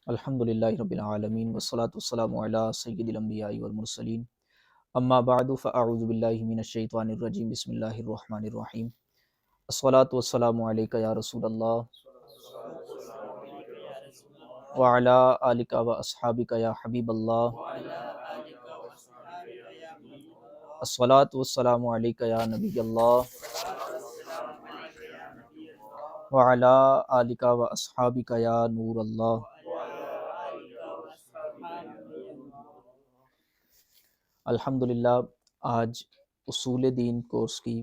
الحمدللہ رب العالمین والصلاة والسلام علی سید الانبیاء والمرسلین اما بعد فاعوذ باللہ من الشیطان الرجیم بسم اللہ الرحمن الرحیم الصلاة والسلام علیک یا رسول اللہ وعلی آلک و اصحابک یا حبیب اللہ الصلاة والسلام علیک یا نبی اللہ وعلی آلک و اصحابک یا نور اللہ۔ الحمدللہ آج اصول دین کورس کی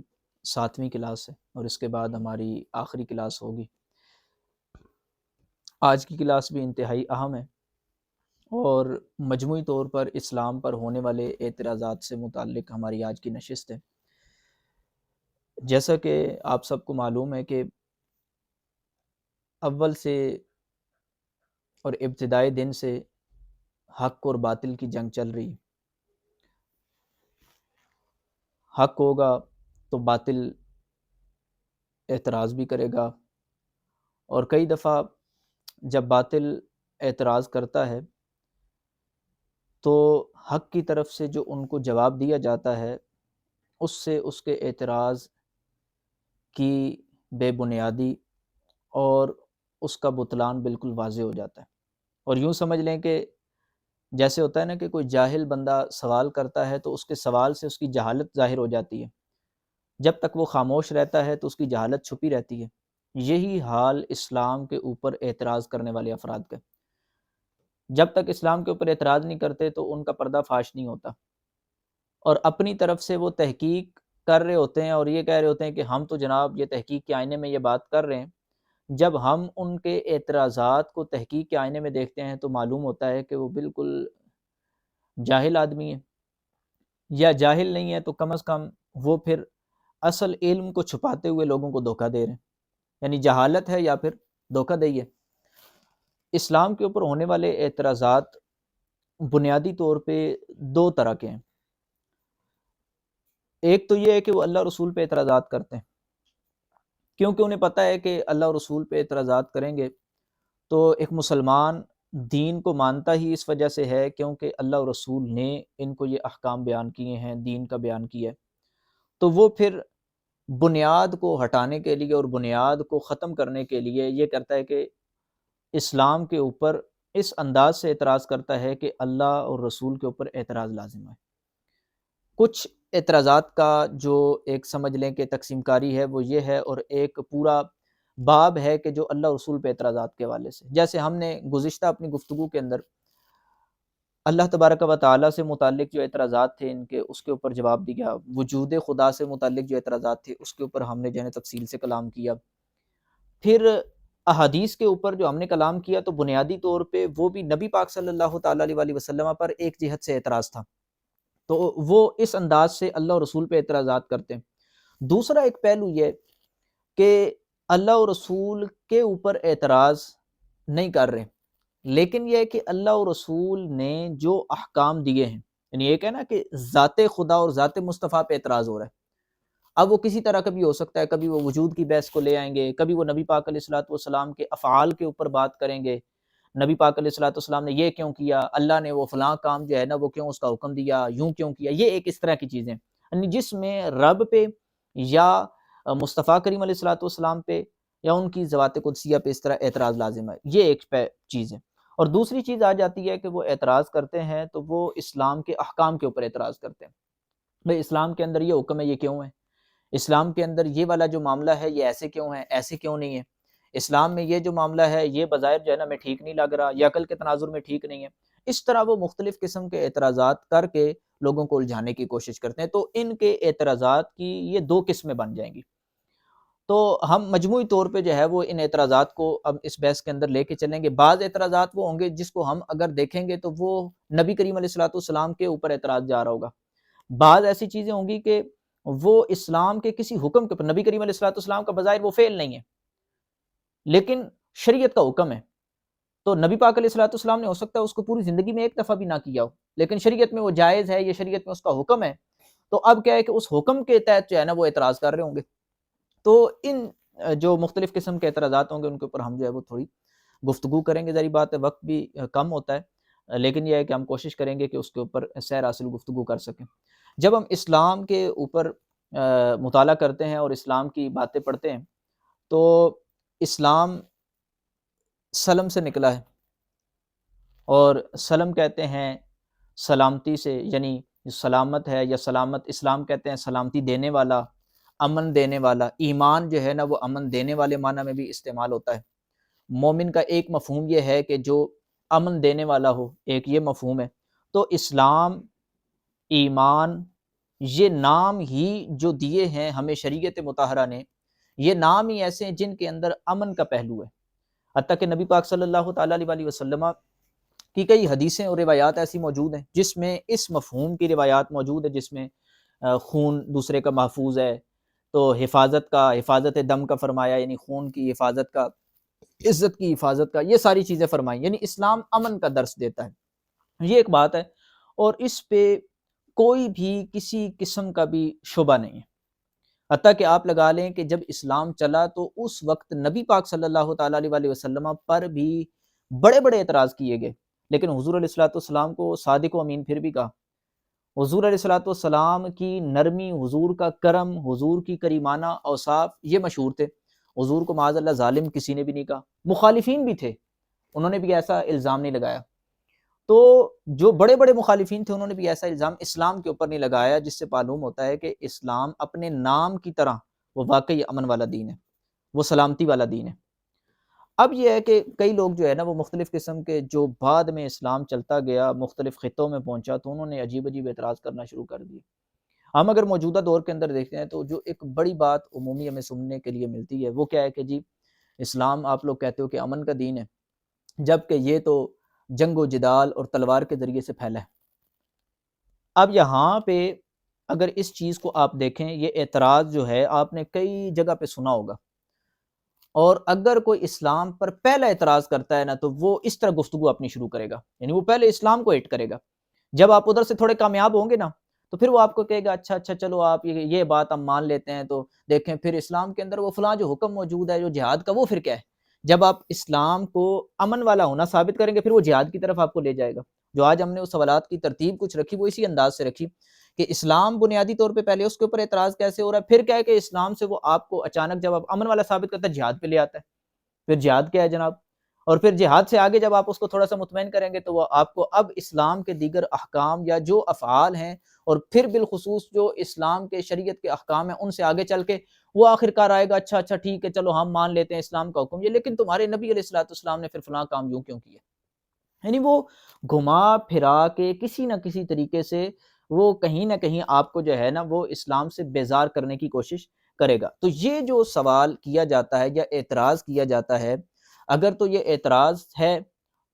7ویں کلاس ہے اور اس کے بعد ہماری آخری کلاس ہوگی۔ آج کی کلاس بھی انتہائی اہم ہے اور مجموعی طور پر اسلام پر ہونے والے اعتراضات سے متعلق ہماری آج کی نشست ہے۔ جیسا کہ آپ سب کو معلوم ہے کہ اول سے اور ابتدائی دن سے حق اور باطل کی جنگ چل رہی ہے۔ حق ہوگا تو باطل اعتراض بھی کرے گا، اور کئی دفعہ جب باطل اعتراض کرتا ہے تو حق کی طرف سے جو ان کو جواب دیا جاتا ہے اس سے اس کے اعتراض کی بے بنیادی اور اس کا بطلان بالکل واضح ہو جاتا ہے۔ اور یوں سمجھ لیں کہ جیسے ہوتا ہے نا کہ کوئی جاہل بندہ سوال کرتا ہے تو اس کے سوال سے اس کی جہالت ظاہر ہو جاتی ہے، جب تک وہ خاموش رہتا ہے تو اس کی جہالت چھپی رہتی ہے۔ یہی حال اسلام کے اوپر اعتراض کرنے والے افراد کا۔ جب تک اسلام کے اوپر اعتراض نہیں کرتے تو ان کا پردہ فاش نہیں ہوتا، اور اپنی طرف سے وہ تحقیق کر رہے ہوتے ہیں اور یہ کہہ رہے ہوتے ہیں کہ ہم تو جناب یہ تحقیق کے آئینے میں یہ بات کر رہے ہیں۔ جب ہم ان کے اعتراضات کو تحقیق کے آئینے میں دیکھتے ہیں تو معلوم ہوتا ہے کہ وہ بالکل جاہل آدمی ہے، یا جاہل نہیں ہے تو کم از کم وہ پھر اصل علم کو چھپاتے ہوئے لوگوں کو دھوکہ دے رہے ہیں، یعنی جہالت ہے یا پھر دھوکہ دہی ہے۔ اسلام کے اوپر ہونے والے اعتراضات بنیادی طور پہ دو طرح کے ہیں۔ ایک تو یہ ہے کہ وہ اللہ رسول پہ اعتراضات کرتے ہیں، کیونکہ انہیں پتہ ہے کہ اللہ رسول پہ اعتراضات کریں گے تو ایک مسلمان دین کو مانتا ہی اس وجہ سے ہے کیونکہ اللہ رسول نے ان کو یہ احکام بیان کیے ہیں، دین کا بیان کیا ہے، تو وہ پھر بنیاد کو ہٹانے کے لیے اور بنیاد کو ختم کرنے کے لیے یہ کرتا ہے کہ اسلام کے اوپر اس انداز سے اعتراض کرتا ہے کہ اللہ اور رسول کے اوپر اعتراض لازم ہے۔ کچھ اعتراضات کا جو ایک سمجھ لیں کہ تقسیم کاری ہے وہ یہ ہے، اور ایک پورا باب ہے کہ جو اللہ رسول پہ اعتراضات کے حوالے سے، جیسے ہم نے گزشتہ اپنی گفتگو کے اندر اللہ تبارک و تعالیٰ سے متعلق جو اعتراضات تھے ان کے اس کے اوپر جواب دیا، وجود خدا سے متعلق جو اعتراضات تھے اس کے اوپر ہم نے جو ہے تفصیل سے کلام کیا۔ پھر احادیث کے اوپر جو ہم نے کلام کیا تو بنیادی طور پہ وہ بھی نبی پاک صلی اللہ تعالیٰ علیہ وسلم پر ایک جہت سے اعتراض تھا، تو وہ اس انداز سے اللہ اور رسول پہ اعتراضات کرتے ہیں۔ دوسرا ایک پہلو یہ کہ اللہ اور رسول کے اوپر اعتراض نہیں کر رہے، لیکن یہ ہے کہ اللہ اور رسول نے جو احکام دیے ہیں، یعنی ایک ہے نا کہ ذات خدا اور ذات مصطفیٰ پہ اعتراض ہو رہا ہے۔ اب وہ کسی طرح کا بھی ہو سکتا ہے، کبھی وہ وجود کی بحث کو لے آئیں گے، کبھی وہ نبی پاک علیہ الصلوۃ والسلام کے افعال کے اوپر بات کریں گے، نبی پاک علیہ الصلوۃ والسلام نے یہ کیوں کیا، اللہ نے وہ فلاں کام جو ہے نا وہ کیوں اس کا حکم دیا، یوں کیوں کیا، یہ ایک اس طرح کی چیزیں یعنی جس میں رب پہ یا مصطفیٰ کریم علیہ الصلوۃ والسلام پہ یا ان کی ذوات قدسیہ پہ اس طرح اعتراض لازم ہے، یہ ایک چیز ہے۔ اور دوسری چیز آ جاتی ہے کہ وہ اعتراض کرتے ہیں تو وہ اسلام کے احکام کے اوپر اعتراض کرتے ہیں۔ بھئی اسلام کے اندر یہ حکم ہے، یہ کیوں ہے؟ اسلام کے اندر یہ والا جو معاملہ ہے یہ ایسے کیوں ہے، ایسے کیوں نہیں ہے؟ اسلام میں یہ جو معاملہ ہے یہ بظاہر جو ہے نا میں ٹھیک نہیں لگ رہا، یا عقل کے تناظر میں ٹھیک نہیں ہے۔ اس طرح وہ مختلف قسم کے اعتراضات کر کے لوگوں کو الجھانے کی کوشش کرتے ہیں، تو ان کے اعتراضات کی یہ دو قسمیں بن جائیں گی۔ تو ہم مجموعی طور پہ جو ہے وہ ان اعتراضات کو اب اس بحث کے اندر لے کے چلیں گے۔ بعض اعتراضات وہ ہوں گے جس کو ہم اگر دیکھیں گے تو وہ نبی کریم علیہ الصلوۃ والسلام کے اوپر اعتراض جا رہا ہوگا۔ بعض ایسی چیزیں ہوں گی کہ وہ اسلام کے کسی حکم کے اوپر، نبی کریم علیہ الصلوۃ والسلام کا بظاہر وہ فعل نہیں ہے لیکن شریعت کا حکم ہے، تو نبی پاک علیہ الصلوۃ والسلام نے ہو سکتا ہے اس کو پوری زندگی میں ایک دفعہ بھی نہ کیا ہو، لیکن شریعت میں وہ جائز ہے، یہ شریعت میں اس کا حکم ہے، تو اب کیا ہے کہ اس حکم کے تحت جو ہے نا وہ اعتراض کر رہے ہوں گے۔ تو ان جو مختلف قسم کے اعتراضات ہوں گے ان کے اوپر ہم جو ہے وہ تھوڑی گفتگو کریں گے، ذری بات ہے وقت بھی کم ہوتا ہے، لیکن یہ ہے کہ ہم کوشش کریں گے کہ اس کے اوپر سیر حاصل گفتگو کر سکیں۔ جب ہم اسلام کے اوپر مطالعہ کرتے ہیں اور اسلام کی باتیں پڑھتے ہیں تو اسلام سلم سے نکلا ہے، اور سلم کہتے ہیں سلامتی سے، یعنی سلامت ہے یا سلامت، اسلام کہتے ہیں سلامتی دینے والا، امن دینے والا۔ ایمان جو ہے نا وہ امن دینے والے معنی میں بھی استعمال ہوتا ہے۔ مومن کا ایک مفہوم یہ ہے کہ جو امن دینے والا ہو، ایک یہ مفہوم ہے۔ تو اسلام، ایمان، یہ نام ہی جو دیے ہیں ہمیں شریعت مطہرہ نے، یہ نام ہی ایسے ہیں جن کے اندر امن کا پہلو ہے۔ حتیٰ کہ نبی پاک صلی اللہ تعالیٰ علیہ وسلم کی کئی حدیثیں اور روایات ایسی موجود ہیں جس میں اس مفہوم کی روایات موجود ہے، جس میں خون دوسرے کا محفوظ ہے، تو حفاظت دم کا فرمایا، یعنی خون کی حفاظت کا، عزت کی حفاظت کا، یہ ساری چیزیں فرمائی، یعنی اسلام امن کا درس دیتا ہے۔ یہ ایک بات ہے، اور اس پہ کوئی بھی کسی قسم کا بھی شبہ نہیں ہے۔ حتیٰ کہ آپ لگا لیں کہ جب اسلام چلا تو اس وقت نبی پاک صلی اللہ تعالیٰ علیہ وسلم پر بھی بڑے بڑے اعتراض کیے گئے، لیکن حضور علیہ الصلوۃ والسلام کو صادق و امین پھر بھی کہا۔ حضور علیہ الصلوۃ والسلام کی نرمی، حضور کا کرم، حضور کی کریمانہ اوصاف یہ مشہور تھے۔ حضور کو معاذ اللہ ظالم کسی نے بھی نہیں کہا، مخالفین بھی تھے، انہوں نے بھی ایسا الزام نہیں لگایا۔ تو جو بڑے بڑے مخالفین تھے انہوں نے بھی ایسا الزام اسلام کے اوپر نہیں لگایا، جس سے معلوم ہوتا ہے کہ اسلام اپنے نام کی طرح وہ واقعی امن والا دین ہے، وہ سلامتی والا دین ہے۔ اب یہ ہے کہ کئی لوگ جو ہے نا وہ مختلف قسم کے، جو بعد میں اسلام چلتا گیا مختلف خطوں میں پہنچا تو انہوں نے عجیب عجیب اعتراض کرنا شروع کر دیے۔ ہم اگر موجودہ دور کے اندر دیکھتے ہیں تو جو ایک بڑی بات عمومی ہمیں سننے کے لیے ملتی ہے وہ کیا ہے کہ جی اسلام آپ لوگ کہتے ہو کہ امن کا دین ہے، جبکہ یہ تو جنگ و جدال اور تلوار کے ذریعے سے پھیلا ہے۔ اب یہاں پہ اگر اس چیز کو آپ دیکھیں، یہ اعتراض جو ہے آپ نے کئی جگہ پہ سنا ہوگا، اور اگر کوئی اسلام پر پہلا اعتراض کرتا ہے نا تو وہ اس طرح گفتگو اپنی شروع کرے گا، یعنی وہ پہلے اسلام کو ہیٹ کرے گا۔ جب آپ ادھر سے تھوڑے کامیاب ہوں گے نا تو پھر وہ آپ کو کہے گا اچھا اچھا چلو آپ یہ بات ہم مان لیتے ہیں، تو دیکھیں پھر اسلام کے اندر وہ فلاں جو حکم موجود ہے جو جہاد کا، وہ پھر کیا ہے؟ جب آپ اسلام کو امن والا ہونا ثابت کریں گے پھر وہ جہاد کی طرف آپ کو لے جائے گا۔ جو آج ہم نے اس سوالات کی ترتیب کچھ رکھی وہ اسی انداز سے رکھی کہ اسلام بنیادی طور پہ پہلے اس کے اوپر اعتراض کیسے ہو رہا ہے، پھر کیا ہے کہ اسلام سے وہ آپ کو اچانک جب آپ امن والا ثابت کرتا ہے جہاد پہ لے آتا ہے۔ پھر جہاد کیا ہے جناب، اور پھر جہاد سے آگے جب آپ اس کو تھوڑا سا مطمئن کریں گے تو وہ آپ کو اب اسلام کے دیگر احکام یا جو افعال ہیں، اور پھر بالخصوص جو اسلام کے شریعت کے احکام ہیں ان سے آگے چل کے وہ آخر کار آئے گا اچھا اچھا ٹھیک ہے چلو ہم مان لیتے ہیں اسلام کا حکم یہ، لیکن تمہارے نبی علیہ الصلوۃ والسلام نے پھر فلاں کام یوں کیوں کیا؟ یعنی وہ گھما پھرا کے کسی نہ کسی طریقے سے وہ کہیں نہ کہیں آپ کو جو ہے نا وہ اسلام سے بیزار کرنے کی کوشش کرے گا۔ تو یہ جو سوال کیا جاتا ہے یا اعتراض کیا جاتا ہے، اگر تو یہ اعتراض ہے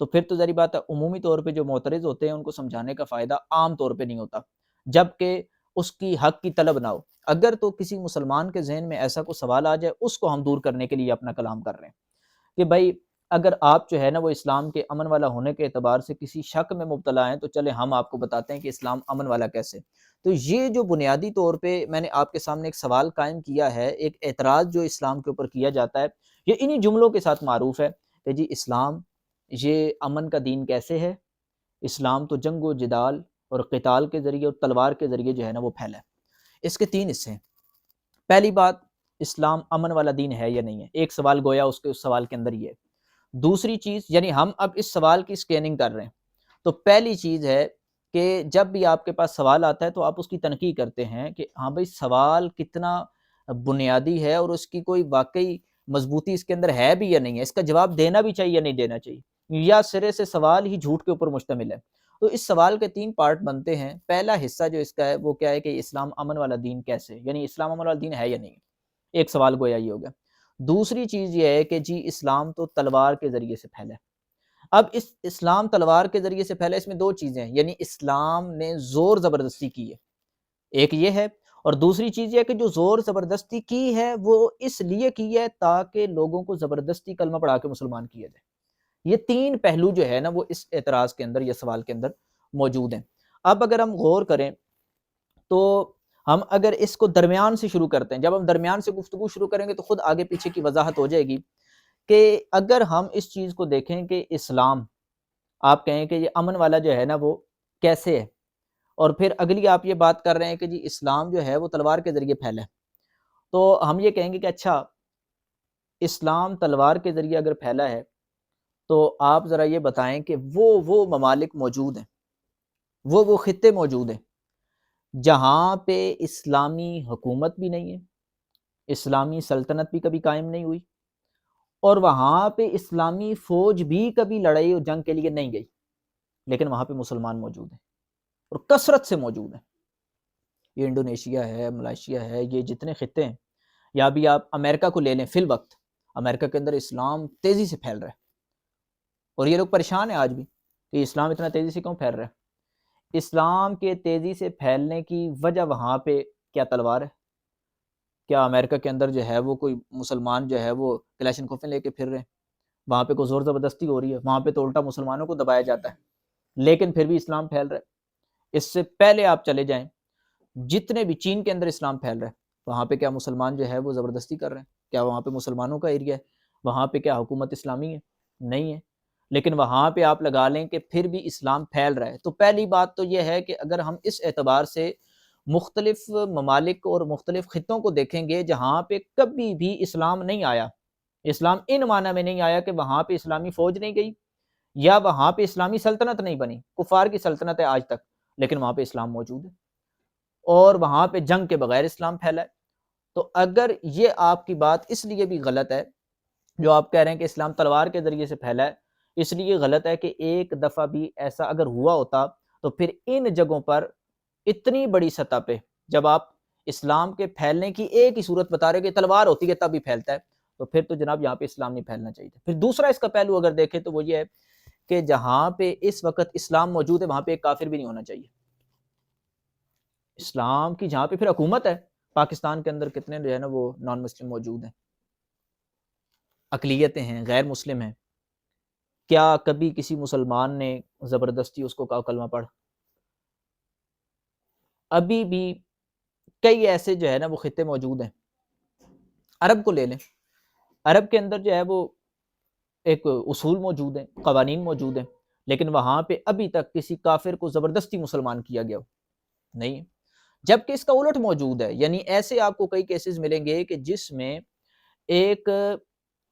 تو پھر تو ظاہر بات ہے عمومی طور پہ جو معترض ہوتے ہیں ان کو سمجھانے کا فائدہ عام طور پہ نہیں ہوتا جبکہ اس کی حق کی طلب نہ ہو۔ اگر تو کسی مسلمان کے ذہن میں ایسا کوئی سوال آ جائے اس کو ہم دور کرنے کے لیے اپنا کلام کر رہے ہیں کہ بھائی اگر آپ جو ہے نا وہ اسلام کے امن والا ہونے کے اعتبار سے کسی شک میں مبتلا ہیں تو چلے ہم آپ کو بتاتے ہیں کہ اسلام امن والا کیسے۔ تو یہ جو بنیادی طور پہ میں نے آپ کے سامنے ایک سوال قائم کیا ہے، ایک اعتراض جو اسلام کے اوپر کیا جاتا ہے، یہ انہی جملوں کے ساتھ معروف ہے کہ جی اسلام یہ امن کا دین کیسے ہے؟ اسلام تو جنگ و جدال اور قتال کے ذریعے اور تلوار کے ذریعے جو ہے نا وہ پھیلا ہے۔ اس کے تین حصے ہیں۔ پہلی بات، اسلام امن والا دین ہے یا نہیں ہے، ایک سوال گویا اس سوال کے اندر یہ ہے۔ دوسری چیز، یعنی ہم اب اس سوال کی اسکیننگ کر رہے ہیں، تو پہلی چیز ہے کہ جب بھی آپ کے پاس سوال آتا ہے تو آپ اس کی تنقیح کرتے ہیں کہ ہاں بھائی سوال کتنا بنیادی ہے اور اس کی کوئی واقعی مضبوطی اس کے اندر ہے بھی یا نہیں ہے، اس کا جواب دینا بھی چاہیے یا نہیں دینا چاہیے، یا سرے سے سوال ہی جھوٹ کے اوپر مشتمل ہے۔ تو اس سوال کے تین پارٹ بنتے ہیں۔ پہلا حصہ جو اس کا ہے وہ کیا ہے کہ اسلام امن والا دین کیسے، یعنی اسلام امن والا دین ہے یا نہیں، ایک سوال گویا یہ ہو گیا۔ دوسری چیز یہ ہے کہ جی اسلام تو تلوار کے ذریعے سے پھیلا ہے۔ اب اس اسلام تلوار کے ذریعے سے پھیلا، اس میں دو چیزیں ہیں، یعنی اسلام نے زور زبردستی کی ہے، ایک یہ ہے، اور دوسری چیز یہ ہے کہ جو زور زبردستی کی ہے وہ اس لیے کی ہے تاکہ لوگوں کو زبردستی کلمہ پڑھا کے مسلمان کیا جائے۔ یہ تین پہلو جو ہے نا وہ اس اعتراض کے اندر یا سوال کے اندر موجود ہیں۔ اب اگر ہم غور کریں تو ہم اگر اس کو درمیان سے شروع کرتے ہیں، جب ہم درمیان سے گفتگو شروع کریں گے تو خود آگے پیچھے کی وضاحت ہو جائے گی کہ اگر ہم اس چیز کو دیکھیں کہ اسلام، آپ کہیں کہ یہ امن والا جو ہے نا وہ کیسے ہے، اور پھر اگلی آپ یہ بات کر رہے ہیں کہ جی اسلام جو ہے وہ تلوار کے ذریعے پھیلا ہے، تو ہم یہ کہیں گے کہ اچھا اسلام تلوار کے ذریعے اگر پھیلا ہے تو آپ ذرا یہ بتائیں کہ وہ ممالک موجود ہیں، وہ خطے موجود ہیں جہاں پہ اسلامی حکومت بھی نہیں ہے، اسلامی سلطنت بھی کبھی قائم نہیں ہوئی، اور وہاں پہ اسلامی فوج بھی کبھی لڑائی اور جنگ کے لیے نہیں گئی، لیکن وہاں پہ مسلمان موجود ہیں اور کثرت سے موجود ہیں۔ یہ انڈونیشیا ہے، ملائیشیا ہے، یہ جتنے خطے ہیں، یا بھی آپ امریکہ کو لے لیں، فی الوقت امریکہ کے اندر اسلام تیزی سے پھیل رہا ہے، اور یہ لوگ پریشان ہیں آج بھی کہ اسلام اتنا تیزی سے کیوں پھیل رہا ہے۔ اسلام کے تیزی سے پھیلنے کی وجہ وہاں پہ کیا تلوار ہے؟ کیا امریکہ کے اندر جو ہے وہ کوئی مسلمان جو ہے وہ کلاشنکوفیں لے کے پھر رہے ہیں؟ وہاں پہ کوئی زور زبردستی ہو رہی ہے؟ وہاں پہ تو الٹا مسلمانوں کو دبایا جاتا ہے، لیکن پھر بھی اسلام پھیل رہا ہے۔ اس سے پہلے آپ چلے جائیں، جتنے بھی چین کے اندر اسلام پھیل رہا ہے، وہاں پہ کیا مسلمان جو ہے وہ زبردستی کر رہے ہیں؟ کیا وہاں پہ مسلمانوں کا ایریا ہے؟ وہاں پہ کیا حکومت اسلامی ہے؟ نہیں ہے، لیکن وہاں پہ آپ لگا لیں کہ پھر بھی اسلام پھیل رہا ہے۔ تو پہلی بات تو یہ ہے کہ اگر ہم اس اعتبار سے مختلف ممالک اور مختلف خطوں کو دیکھیں گے جہاں پہ کبھی بھی اسلام نہیں آیا، اسلام ان معنی میں نہیں آیا کہ وہاں پہ اسلامی فوج نہیں گئی یا وہاں پہ اسلامی سلطنت نہیں بنی، کفار کی سلطنت ہے آج تک، لیکن وہاں پہ اسلام موجود ہے اور وہاں پہ جنگ کے بغیر اسلام پھیلا ہے۔ تو اگر یہ آپ کی بات اس لیے بھی غلط ہے، جو آپ کہہ رہے ہیں کہ اسلام تلوار کے ذریعے سے پھیلا ہے، اس لیے غلط ہے کہ ایک دفعہ بھی ایسا اگر ہوا ہوتا تو پھر ان جگہوں پر اتنی بڑی سطح پہ، جب آپ اسلام کے پھیلنے کی ایک ہی صورت بتا رہے کہ تلوار ہوتی ہے تب بھی پھیلتا ہے، تو پھر تو جناب یہاں پہ اسلام نہیں پھیلنا چاہیے تھا۔ پھر دوسرا اس کا پہلو اگر دیکھیں تو وہ یہ ہے کہ جہاں پہ اس وقت اسلام موجود ہے وہاں پہ ایک کافر بھی نہیں ہونا چاہیے۔ اسلام کی جہاں پہ پھر حکومت ہے، پاکستان کے اندر کتنے جو ہے نا وہ نان مسلم موجود ہیں، اقلیتیں ہیں، غیر مسلم ہیں، کیا کبھی کسی مسلمان نے زبردستی اس کو کہا کلمہ پڑھ؟ ابھی بھی کئی ایسے جو ہے نا وہ خطے موجود ہیں، عرب کو لے لیں، عرب کے اندر جو ہے وہ ایک اصول موجود ہیں، قوانین موجود ہیں، لیکن وہاں پہ ابھی تک کسی کافر کو زبردستی مسلمان کیا گیا ہو نہیں ہے۔ جبکہ اس کا الٹ موجود ہے، یعنی ایسے آپ کو کئی کیسز ملیں گے کہ جس میں ایک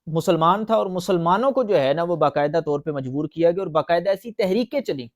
مسلمان تھا اور مسلمانوں کو جو ہے نا وہ باقاعدہ طور پہ مجبور کیا گیا، اور باقاعدہ ایسی تحریکیں چلیں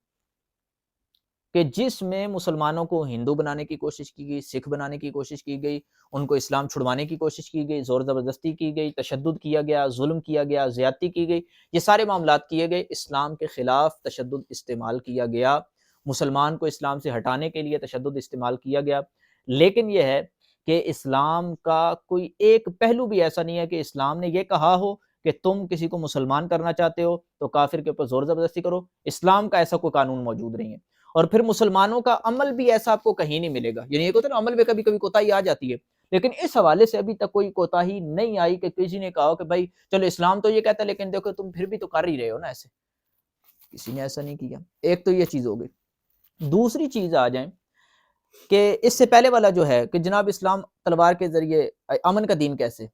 کہ جس میں مسلمانوں کو ہندو بنانے کی کوشش کی گئی، سکھ بنانے کی کوشش کی گئی، ان کو اسلام چھڑوانے کی کوشش کی گئی، زور زبردستی کی گئی، تشدد کیا گیا، ظلم کیا گیا، زیادتی کی گئی، یہ سارے معاملات کیے گئے، اسلام کے خلاف تشدد استعمال کیا گیا، مسلمان کو اسلام سے ہٹانے کے لیے تشدد استعمال کیا گیا۔ لیکن یہ ہے کہ اسلام کا کوئی ایک پہلو بھی ایسا نہیں ہے کہ اسلام نے یہ کہا ہو کہ تم کسی کو مسلمان کرنا چاہتے ہو تو کافر کے اوپر زور زبردستی کرو، اسلام کا ایسا کوئی قانون موجود نہیں ہے۔ اور پھر مسلمانوں کا عمل بھی ایسا آپ کو کہیں نہیں ملے گا، یعنی ایک ہوتا ہے نا عمل میں کبھی کبھی کوتاہی آ جاتی ہے، لیکن اس حوالے سے ابھی تک کوئی کوتاہی نہیں آئی کہ کسی نے کہا کہ بھائی چلو اسلام تو یہ کہتا ہے لیکن دیکھو تم پھر بھی تو کر ہی رہے ہو نا ایسے، کسی نے ایسا نہیں کیا۔ ایک تو یہ چیز ہو گئی۔ دوسری چیز آ جائیں کہ اس سے پہلے والا جو ہے کہ جناب اسلام تلوار کے ذریعے امن کا دین کیسے،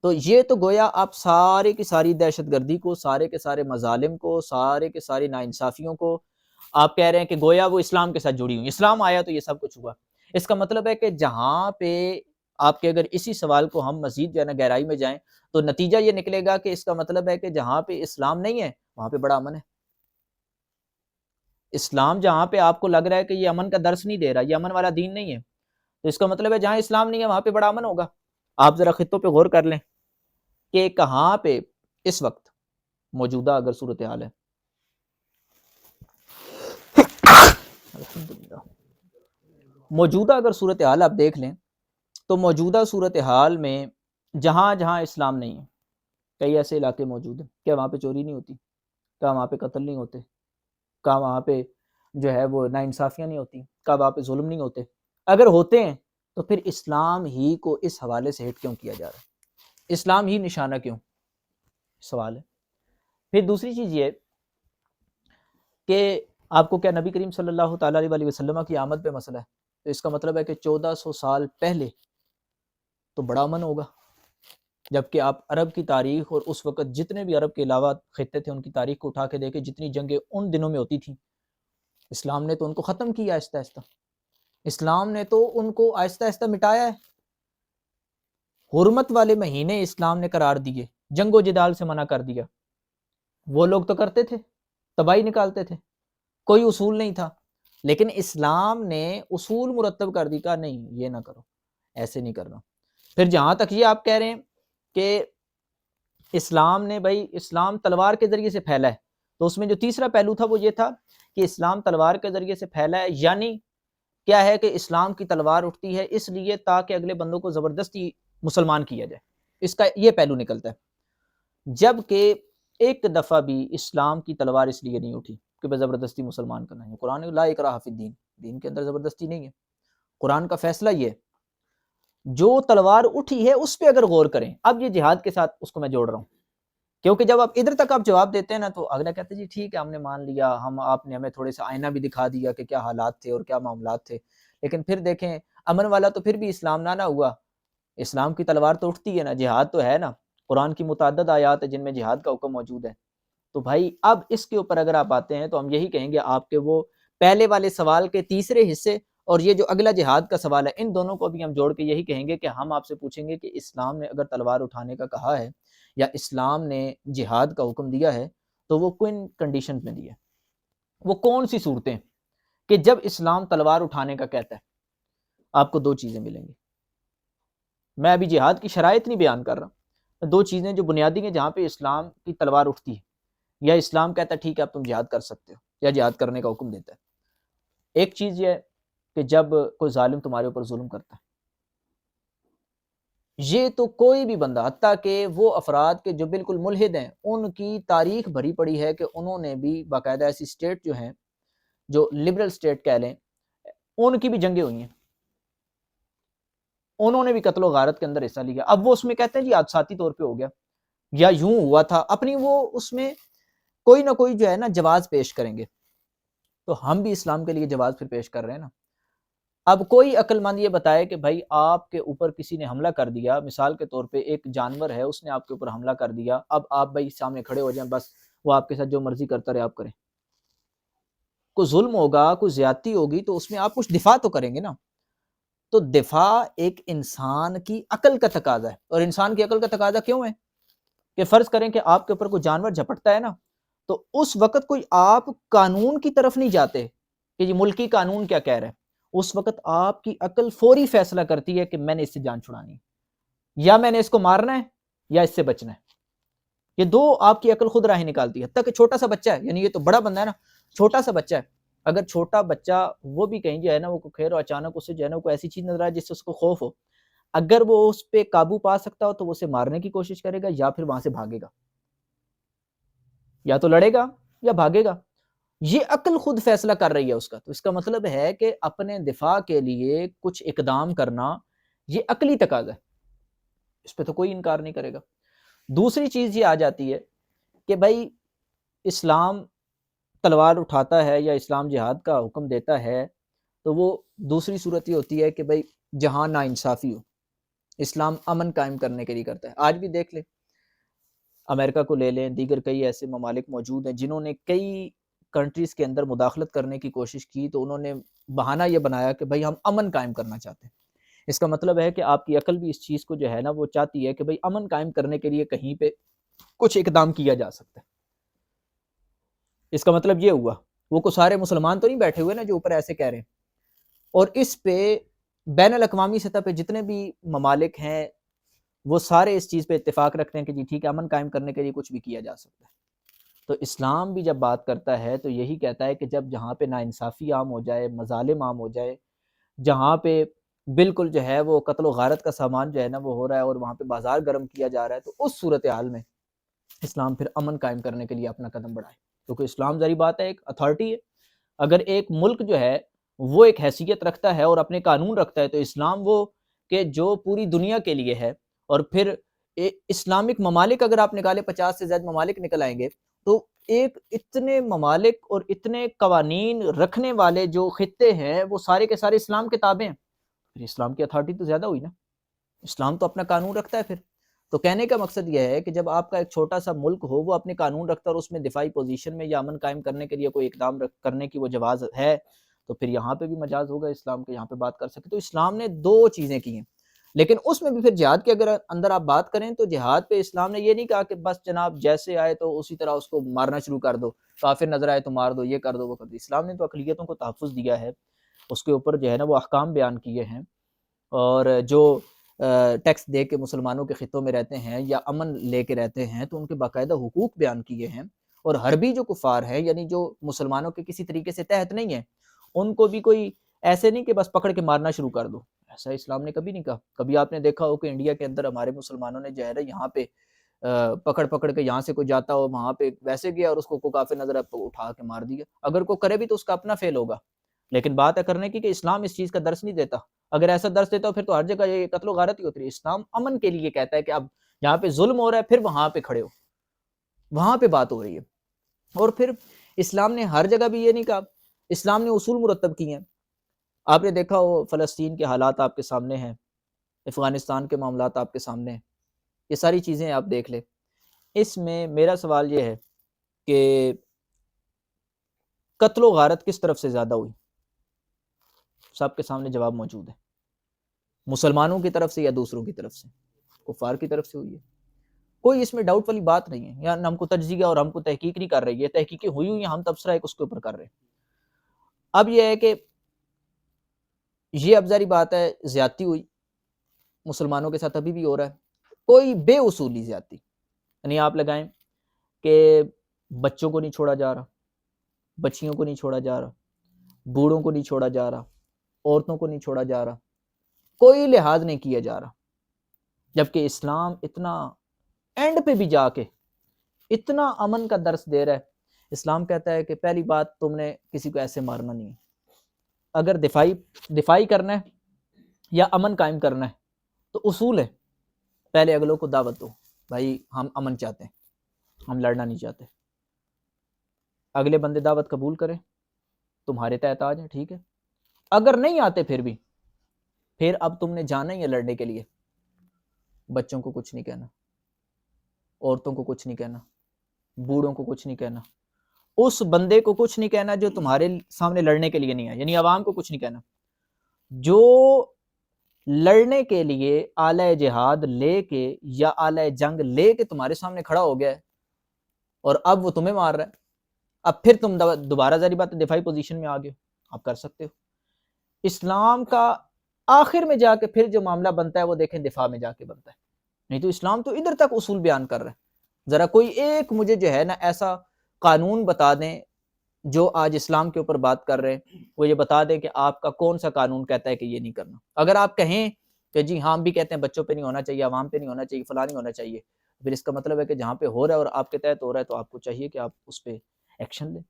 تو یہ تو گویا آپ سارے کی ساری دہشت گردی کو، سارے کے سارے مظالم کو، سارے کے ساری ناانصافیوں کو آپ کہہ رہے ہیں کہ گویا وہ اسلام کے ساتھ جڑی ہوئی، اسلام آیا تو یہ سب کچھ ہوا۔ اس کا مطلب ہے کہ جہاں پہ آپ کے اگر اسی سوال کو ہم مزید جو ہے نا گہرائی میں جائیں تو نتیجہ یہ نکلے گا کہ اس کا مطلب ہے کہ جہاں پہ اسلام نہیں ہے وہاں پہ بڑا امن ہے۔ اسلام جہاں پہ آپ کو لگ رہا ہے کہ یہ امن کا درس نہیں دے رہا، یہ امن والا دین نہیں ہے، تو اس کا مطلب ہے جہاں اسلام نہیں ہے وہاں پہ بڑا امن ہوگا۔ آپ ذرا خطوں پہ غور کر لیں کہ کہاں پہ اس وقت موجودہ اگر صورتحال ہے، الحمدللہ موجودہ اگر صورتحال آپ دیکھ لیں تو موجودہ صورتحال میں جہاں جہاں اسلام نہیں ہے، کئی ایسے علاقے موجود ہیں، کیا وہاں پہ چوری نہیں ہوتی؟ کیا وہاں پہ قتل نہیں ہوتے؟ کیا وہاں پہ جو ہے وہ ناانصافیاں نہیں ہوتی؟ کیا وہاں پہ ظلم نہیں ہوتے؟ اگر ہوتے ہیں تو پھر اسلام ہی کو اس حوالے سے ہٹ کیوں کیا جا رہا ہے؟ اسلام ہی نشانہ کیوں؟ سوال ہے۔ پھر دوسری چیز یہ کہ آپ کو کیا نبی کریم صلی اللہ تعالیٰ علیہ وسلم کی آمد پہ مسئلہ ہے؟ تو اس کا مطلب ہے کہ 1400 سال پہلے تو بڑا امن ہوگا، جبکہ آپ عرب کی تاریخ اور اس وقت جتنے بھی عرب کے علاوہ خطے تھے ان کی تاریخ کو اٹھا کے دیکھیں، جتنی جنگیں ان دنوں میں ہوتی تھیں، اسلام نے تو ان کو ختم کیا آہستہ آہستہ، اسلام نے تو ان کو آہستہ آہستہ مٹایا ہے۔ حرمت والے مہینے اسلام نے قرار دیے، جنگ و جدال سے منع کر دیا، وہ لوگ تو کرتے تھے، تباہی نکالتے تھے، کوئی اصول نہیں تھا، لیکن اسلام نے اصول مرتب کر دی، کہا نہیں یہ نہ کرو، ایسے نہیں کرنا۔ پھر جہاں تک یہ آپ کہہ رہے ہیں کہ اسلام نے بھائی اسلام تلوار کے ذریعے سے پھیلا ہے، تو اس میں جو تیسرا پہلو تھا وہ یہ تھا کہ اسلام تلوار کے ذریعے سے پھیلا ہے، یعنی کیا ہے کہ اسلام کی تلوار اٹھتی ہے اس لیے تاکہ اگلے بندوں کو زبردستی مسلمان کیا جائے، اس کا یہ پہلو نکلتا ہے۔ جبکہ ایک دفعہ بھی اسلام کی تلوار اس لیے نہیں اٹھی کہ بس زبردستی مسلمان کرنا ہے۔ قرآن لا اکراہ فی الدین، دین کے اندر زبردستی نہیں ہے، قرآن کا فیصلہ یہ ہے۔ جو تلوار اٹھی ہے اس پہ اگر غور کریں، اب یہ جہاد کے ساتھ اس کو میں جوڑ رہا ہوں، کیونکہ جب آپ ادھر تک آپ جواب دیتے ہیں نا تو اگلا کہتے ہیں جی ٹھیک ہے ہم نے مان لیا، آپ نے ہمیں تھوڑے سا آئینہ بھی دکھا دیا کہ کیا حالات تھے اور کیا معاملات تھے، لیکن پھر دیکھیں امن والا تو پھر بھی اسلام نہ ہوا، اسلام کی تلوار تو اٹھتی ہے نا، جہاد تو ہے نا، قرآن کی متعدد آیات ہیں جن میں جہاد کا حکم موجود ہے۔ تو بھائی اب اس کے اوپر اگر آپ آتے ہیں تو ہم یہی کہیں گے آپ کے وہ پہلے والے سوال کے تیسرے حصے اور یہ جو اگلا جہاد کا سوال ہے، ان دونوں کو بھی ہم جوڑ کے یہی کہیں گے کہ ہم آپ سے پوچھیں گے کہ اسلام نے اگر تلوار اٹھانے کا کہا ہے یا اسلام نے جہاد کا حکم دیا ہے تو وہ کن کنڈیشن میں دیا ہے، وہ کون سی صورتیں کہ جب اسلام تلوار اٹھانے کا کہتا ہے۔ آپ کو دو چیزیں ملیں گی، میں ابھی جہاد کی شرائط نہیں بیان کر رہا، دو چیزیں جو بنیادی ہیں جہاں پہ اسلام کی تلوار اٹھتی ہے یا اسلام کہتا ہے ٹھیک ہے اب تم جہاد کر سکتے ہو یا جہاد کرنے کا حکم دیتا ہے۔ ایک چیز یہ ہے کہ جب کوئی ظالم تمہارے اوپر ظلم کرتا ہے، یہ تو کوئی بھی بندہ، حتیٰ کہ وہ افراد کے جو بالکل ملحد ہیں ان کی تاریخ بھری پڑی ہے کہ انہوں نے بھی باقاعدہ ایسی اسٹیٹ جو ہیں جو لبرل اسٹیٹ کہہ لیں ان کی بھی جنگیں ہوئی ہیں، انہوں نے بھی قتل و غارت کے اندر حصہ لیا۔ اب وہ اس میں کہتے ہیں جی حادثاتی طور پہ ہو گیا یا یوں ہوا تھا، اپنی وہ اس میں کوئی نہ کوئی جو ہے نا جواز پیش کریں گے، تو ہم بھی اسلام کے لیے جواز پھر پیش کر رہے ہیں نا۔ اب کوئی عقل مند یہ بتائے کہ بھائی آپ کے اوپر کسی نے حملہ کر دیا، مثال کے طور پہ ایک جانور ہے اس نے آپ کے اوپر حملہ کر دیا، اب آپ بھائی سامنے کھڑے ہو جائیں بس وہ آپ کے ساتھ جو مرضی کرتا رہے آپ کریں، کوئی ظلم ہوگا کوئی زیادتی ہوگی تو اس میں آپ کچھ دفاع تو کریں گے نا۔ تو دفاع ایک انسان کی عقل کا تقاضا ہے، اور انسان کی عقل کا تقاضا کیوں ہے کہ فرض کریں کہ آپ کے اوپر کوئی جانور جھپٹتا ہے نا، تو اس وقت کوئی آپ قانون کی طرف نہیں جاتے کہ یہ ملکی قانون کیا کہہ رہا ہے، اس وقت آپ کی عقل فوری فیصلہ کرتی ہے کہ میں نے اس سے جان چھڑانی ہے، یا میں نے اس کو مارنا ہے یا اس سے بچنا ہے۔ یہ دو آپ کی عقل خود راہیں نکالتی ہے، حتیٰ کہ چھوٹا سا بچہ ہے، یعنی یہ تو بڑا بندہ ہے نا، چھوٹا سا بچہ ہے، اگر چھوٹا بچہ وہ بھی کہیں جو ہے نا وہ خیر اور اچانک اس سے جو ہے نا کوئی ایسی چیز نظر آئے جس سے اس کو خوف ہو، اگر وہ اس پہ قابو پا سکتا ہو تو وہ اسے مارنے کی کوشش کرے گا یا پھر وہاں سے بھاگے گا، یا تو لڑے گا یا بھاگے گا۔ یہ عقل خود فیصلہ کر رہی ہے اس کا، تو اس کا مطلب ہے کہ اپنے دفاع کے لیے کچھ اقدام کرنا یہ عقلی تقاضا ہے، اس پہ تو کوئی انکار نہیں کرے گا۔ دوسری چیز یہ آ جاتی ہے کہ بھائی اسلام تلوار اٹھاتا ہے یا اسلام جہاد کا حکم دیتا ہے تو وہ دوسری صورت یہ ہوتی ہے کہ بھائی جہاں نا انصافی ہو، اسلام امن قائم کرنے کے لیے کرتا ہے۔ آج بھی دیکھ لیں، امریکہ کو لے لیں، دیگر کئی ایسے ممالک موجود ہیں جنہوں نے کئی کنٹریز کے اندر مداخلت کرنے کی کوشش کی تو انہوں نے بہانہ یہ بنایا کہ بھائی ہم امن قائم کرنا چاہتے ہیں۔ اس کا مطلب ہے کہ آپ کی عقل بھی اس چیز کو جو ہے نا وہ چاہتی ہے کہ بھائی امن قائم کرنے کے لیے کہیں پہ کچھ اقدام کیا جا سکتا ہے۔ اس کا مطلب یہ ہوا وہ کو سارے مسلمان تو نہیں بیٹھے ہوئے نا جو اوپر ایسے کہہ رہے ہیں، اور اس پہ بین الاقوامی سطح پہ جتنے بھی ممالک ہیں وہ سارے اس چیز پہ اتفاق رکھتے ہیں کہ جی ٹھیک ہے امن قائم کرنے کے لیے کچھ بھی کیا جا سکتا ہے۔ تو اسلام بھی جب بات کرتا ہے تو یہی کہتا ہے کہ جب جہاں پہ ناانصافی عام ہو جائے، مظالم عام ہو جائے، جہاں پہ بالکل جو ہے وہ قتل و غارت کا سامان جو ہے نا وہ ہو رہا ہے اور وہاں پہ بازار گرم کیا جا رہا ہے، تو اس صورتحال میں اسلام پھر امن قائم کرنے کے لیے اپنا قدم بڑھائے، کیونکہ اسلام ظاہری بات ہے ایک اتھارٹی ہے۔ اگر ایک ملک جو ہے وہ ایک حیثیت رکھتا ہے اور اپنے قانون رکھتا ہے تو اسلام وہ کہ جو پوری دنیا کے لیے ہے، اور پھر اسلامک ممالک اگر آپ نکالے 50 سے زائد ممالک نکل آئیں گے تو ایک اتنے ممالک اور اتنے قوانین رکھنے والے جو خطے ہیں وہ سارے کے سارے اسلام کے تابع ہیں، پھر اسلام کی اتھارٹی تو زیادہ ہوئی نا، اسلام تو اپنا قانون رکھتا ہے پھر۔ تو کہنے کا مقصد یہ ہے کہ جب آپ کا ایک چھوٹا سا ملک ہو، وہ اپنے قانون رکھتا ہے اور اس میں دفاعی پوزیشن میں یا امن قائم کرنے کے لیے کوئی اقدام کرنے کی وہ جواز ہے، تو پھر یہاں پہ بھی مجاز ہوگا اسلام کے، یہاں پہ بات کر سکتے۔ تو اسلام نے دو چیزیں کی ہیں، لیکن اس میں بھی پھر جہاد کے اگر اندر آپ بات کریں تو جہاد پہ اسلام نے یہ نہیں کہا کہ بس جناب جیسے آئے تو اسی طرح اس کو مارنا شروع کر دو، کافر نظر آئے تو مار دو، یہ کر دو وہ کر دو۔ اسلام نے تو اقلیتوں کو تحفظ دیا ہے، اس کے اوپر جو ہے نا وہ احکام بیان کیے ہیں، اور جو ٹیکس دے کے مسلمانوں کے خطوں میں رہتے ہیں یا امن لے کے رہتے ہیں تو ان کے باقاعدہ حقوق بیان کیے ہیں، اور حربی جو کفار ہیں یعنی جو مسلمانوں کے کسی طریقے سے تحت نہیں ہیں، ان کو بھی کوئی ایسے نہیں کہ بس پکڑ کے مارنا شروع کر دو، ایسا اسلام نے کبھی نہیں کہا۔ کبھی آپ نے دیکھا ہو کہ انڈیا کے اندر ہمارے مسلمانوں نے جو ہے نا یہاں پہ پکڑ پکڑ کے یہاں سے کوئی جاتا ہو وہاں پہ ویسے گیا اور اس کو کافر نظر اٹھا کے مار دیا، اگر کوئی کرے بھی تو اس کا اپنا فیل ہوگا، لیکن بات ہے کرنے کی کہ اسلام اس چیز کا درس نہیں دیتا۔ اگر ایسا درس دیتا ہو پھر تو ہر جگہ یہ قتل و غارت ہی ہوتی ہے۔ اسلام امن کے لیے کہتا ہے کہ اب جہاں پہ ظلم ہو رہا ہے پھر وہاں پہ کھڑے ہو، وہاں پہ بات ہو رہی ہے۔ اور پھر اسلام نے ہر جگہ بھی یہ نہیں کہا، اسلام نے اصول مرتب کیے ہیں۔ آپ نے دیکھا ہو فلسطین کے حالات آپ کے سامنے ہیں، افغانستان کے معاملات آپ کے سامنے ہیں، یہ ساری چیزیں آپ دیکھ لیں۔ اس میں میرا سوال یہ ہے کہ قتل و غارت کس طرف سے زیادہ ہوئی؟ سب کے سامنے جواب موجود ہے، مسلمانوں کی طرف سے یا دوسروں کی طرف سے؟ کفار کی طرف سے ہوئی ہے، کوئی اس میں ڈاؤٹ والی بات نہیں ہے۔ یہاں ہم کو تجزیہ اور ہم کو تحقیق نہیں کر رہی ہے، تحقیقیں ہوئی ہوئی ہیں، ہم تبصرہ ایک اس کے اوپر کر رہے ہیں۔ اب یہ ہے کہ یہ اب ظاہری بات ہے زیادتی ہوئی، مسلمانوں کے ساتھ ابھی بھی ہو رہا ہے، کوئی بے اصولی زیادتی، یعنی آپ لگائیں کہ بچوں کو نہیں چھوڑا جا رہا، بچیوں کو نہیں چھوڑا جا رہا، بوڑھوں کو نہیں چھوڑا جا رہا، عورتوں کو نہیں چھوڑا جا رہا، کوئی لحاظ نہیں کیا جا رہا، جبکہ اسلام اتنا اینڈ پہ بھی جا کے اتنا امن کا درس دے رہا ہے۔ اسلام کہتا ہے کہ پہلی بات تم نے کسی کو ایسے مارنا نہیں ہے، اگر دفاعی کرنا ہے یا امن قائم کرنا ہے تو اصول ہے، پہلے اگلوں کو دعوت دو، بھائی ہم امن چاہتے ہیں، ہم لڑنا نہیں چاہتے، اگلے بندے دعوت قبول کریں، تمہارے تحت آ جائیں، ٹھیک ہے۔ اگر نہیں آتے پھر اب تم نے جانا ہی ہے لڑنے کے لیے، بچوں کو کچھ نہیں کہنا، عورتوں کو کچھ نہیں کہنا، بوڑھوں کو کچھ نہیں کہنا، اس بندے کو کچھ نہیں کہنا جو تمہارے سامنے لڑنے کے لیے نہیں ہے، یعنی عوام کو کچھ نہیں کہنا۔ جو لڑنے کے لیے آلہ جہاد لے کے یا آلہ جنگ لے کے تمہارے سامنے کھڑا ہو گیا ہے اور اب وہ تمہیں مار رہا ہے، اب پھر تم دوبارہ ظاہری بات ہے دفاعی پوزیشن میں آ گئے ہو، آپ کر سکتے ہو۔ اسلام کا آخر میں جا کے پھر جو معاملہ بنتا ہے وہ دیکھیں دفاع میں جا کے بنتا ہے، نہیں تو اسلام تو ادھر تک اصول بیان کر رہا ہے۔ ذرا کوئی ایک مجھے جو ہے نا ایسا قانون بتا دیں جو آج اسلام کے اوپر بات کر رہے ہیں، وہ یہ بتا دیں کہ آپ کا کون سا قانون کہتا ہے کہ یہ نہیں کرنا۔ اگر آپ کہیں کہ جی ہاں ہم بھی کہتے ہیں بچوں پہ نہیں ہونا چاہیے، عوام پہ نہیں ہونا چاہیے، فلاں نہیں ہونا چاہیے، پھر اس کا مطلب ہے کہ جہاں پہ ہو رہا ہے اور آپ کے تحت ہو رہا ہے تو آپ کو چاہیے کہ آپ اس پہ ایکشن لیں۔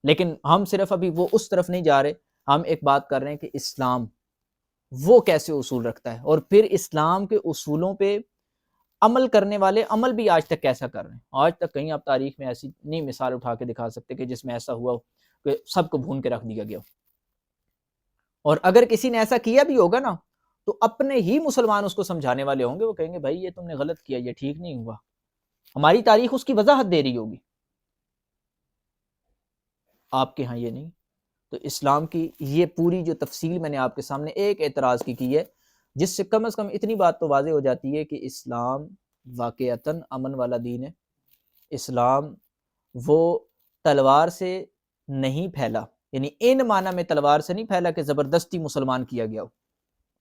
لیکن ہم صرف ابھی وہ اس طرف نہیں جا رہے، ہم ایک بات کر رہے ہیں کہ اسلام وہ کیسے اصول رکھتا ہے، اور پھر اسلام کے اصولوں پہ عمل کرنے والے عمل بھی آج تک کیسا کر رہے ہیں۔ آج تک کہیں آپ تاریخ میں ایسی نہیں مثال اٹھا کے دکھا سکتے کہ جس میں ایسا ہوا ہو کہ سب کو بھون کے رکھ دیا گیا ہو، اور اگر کسی نے ایسا کیا بھی ہوگا نا تو اپنے ہی مسلمان اس کو سمجھانے والے ہوں گے، وہ کہیں گے بھائی یہ تم نے غلط کیا، یہ ٹھیک نہیں ہوا، ہماری تاریخ اس کی وضاحت دے رہی ہوگی، آپ کے ہاں یہ نہیں۔ تو اسلام کی یہ پوری جو تفصیل میں نے آپ کے سامنے ایک اعتراض کی ہے، جس سے کم از کم اتنی بات تو واضح ہو جاتی ہے کہ اسلام واقعتاً امن والا دین ہے۔ اسلام وہ تلوار سے نہیں پھیلا، یعنی ان معنی میں تلوار سے نہیں پھیلا کہ زبردستی مسلمان کیا گیا ہو،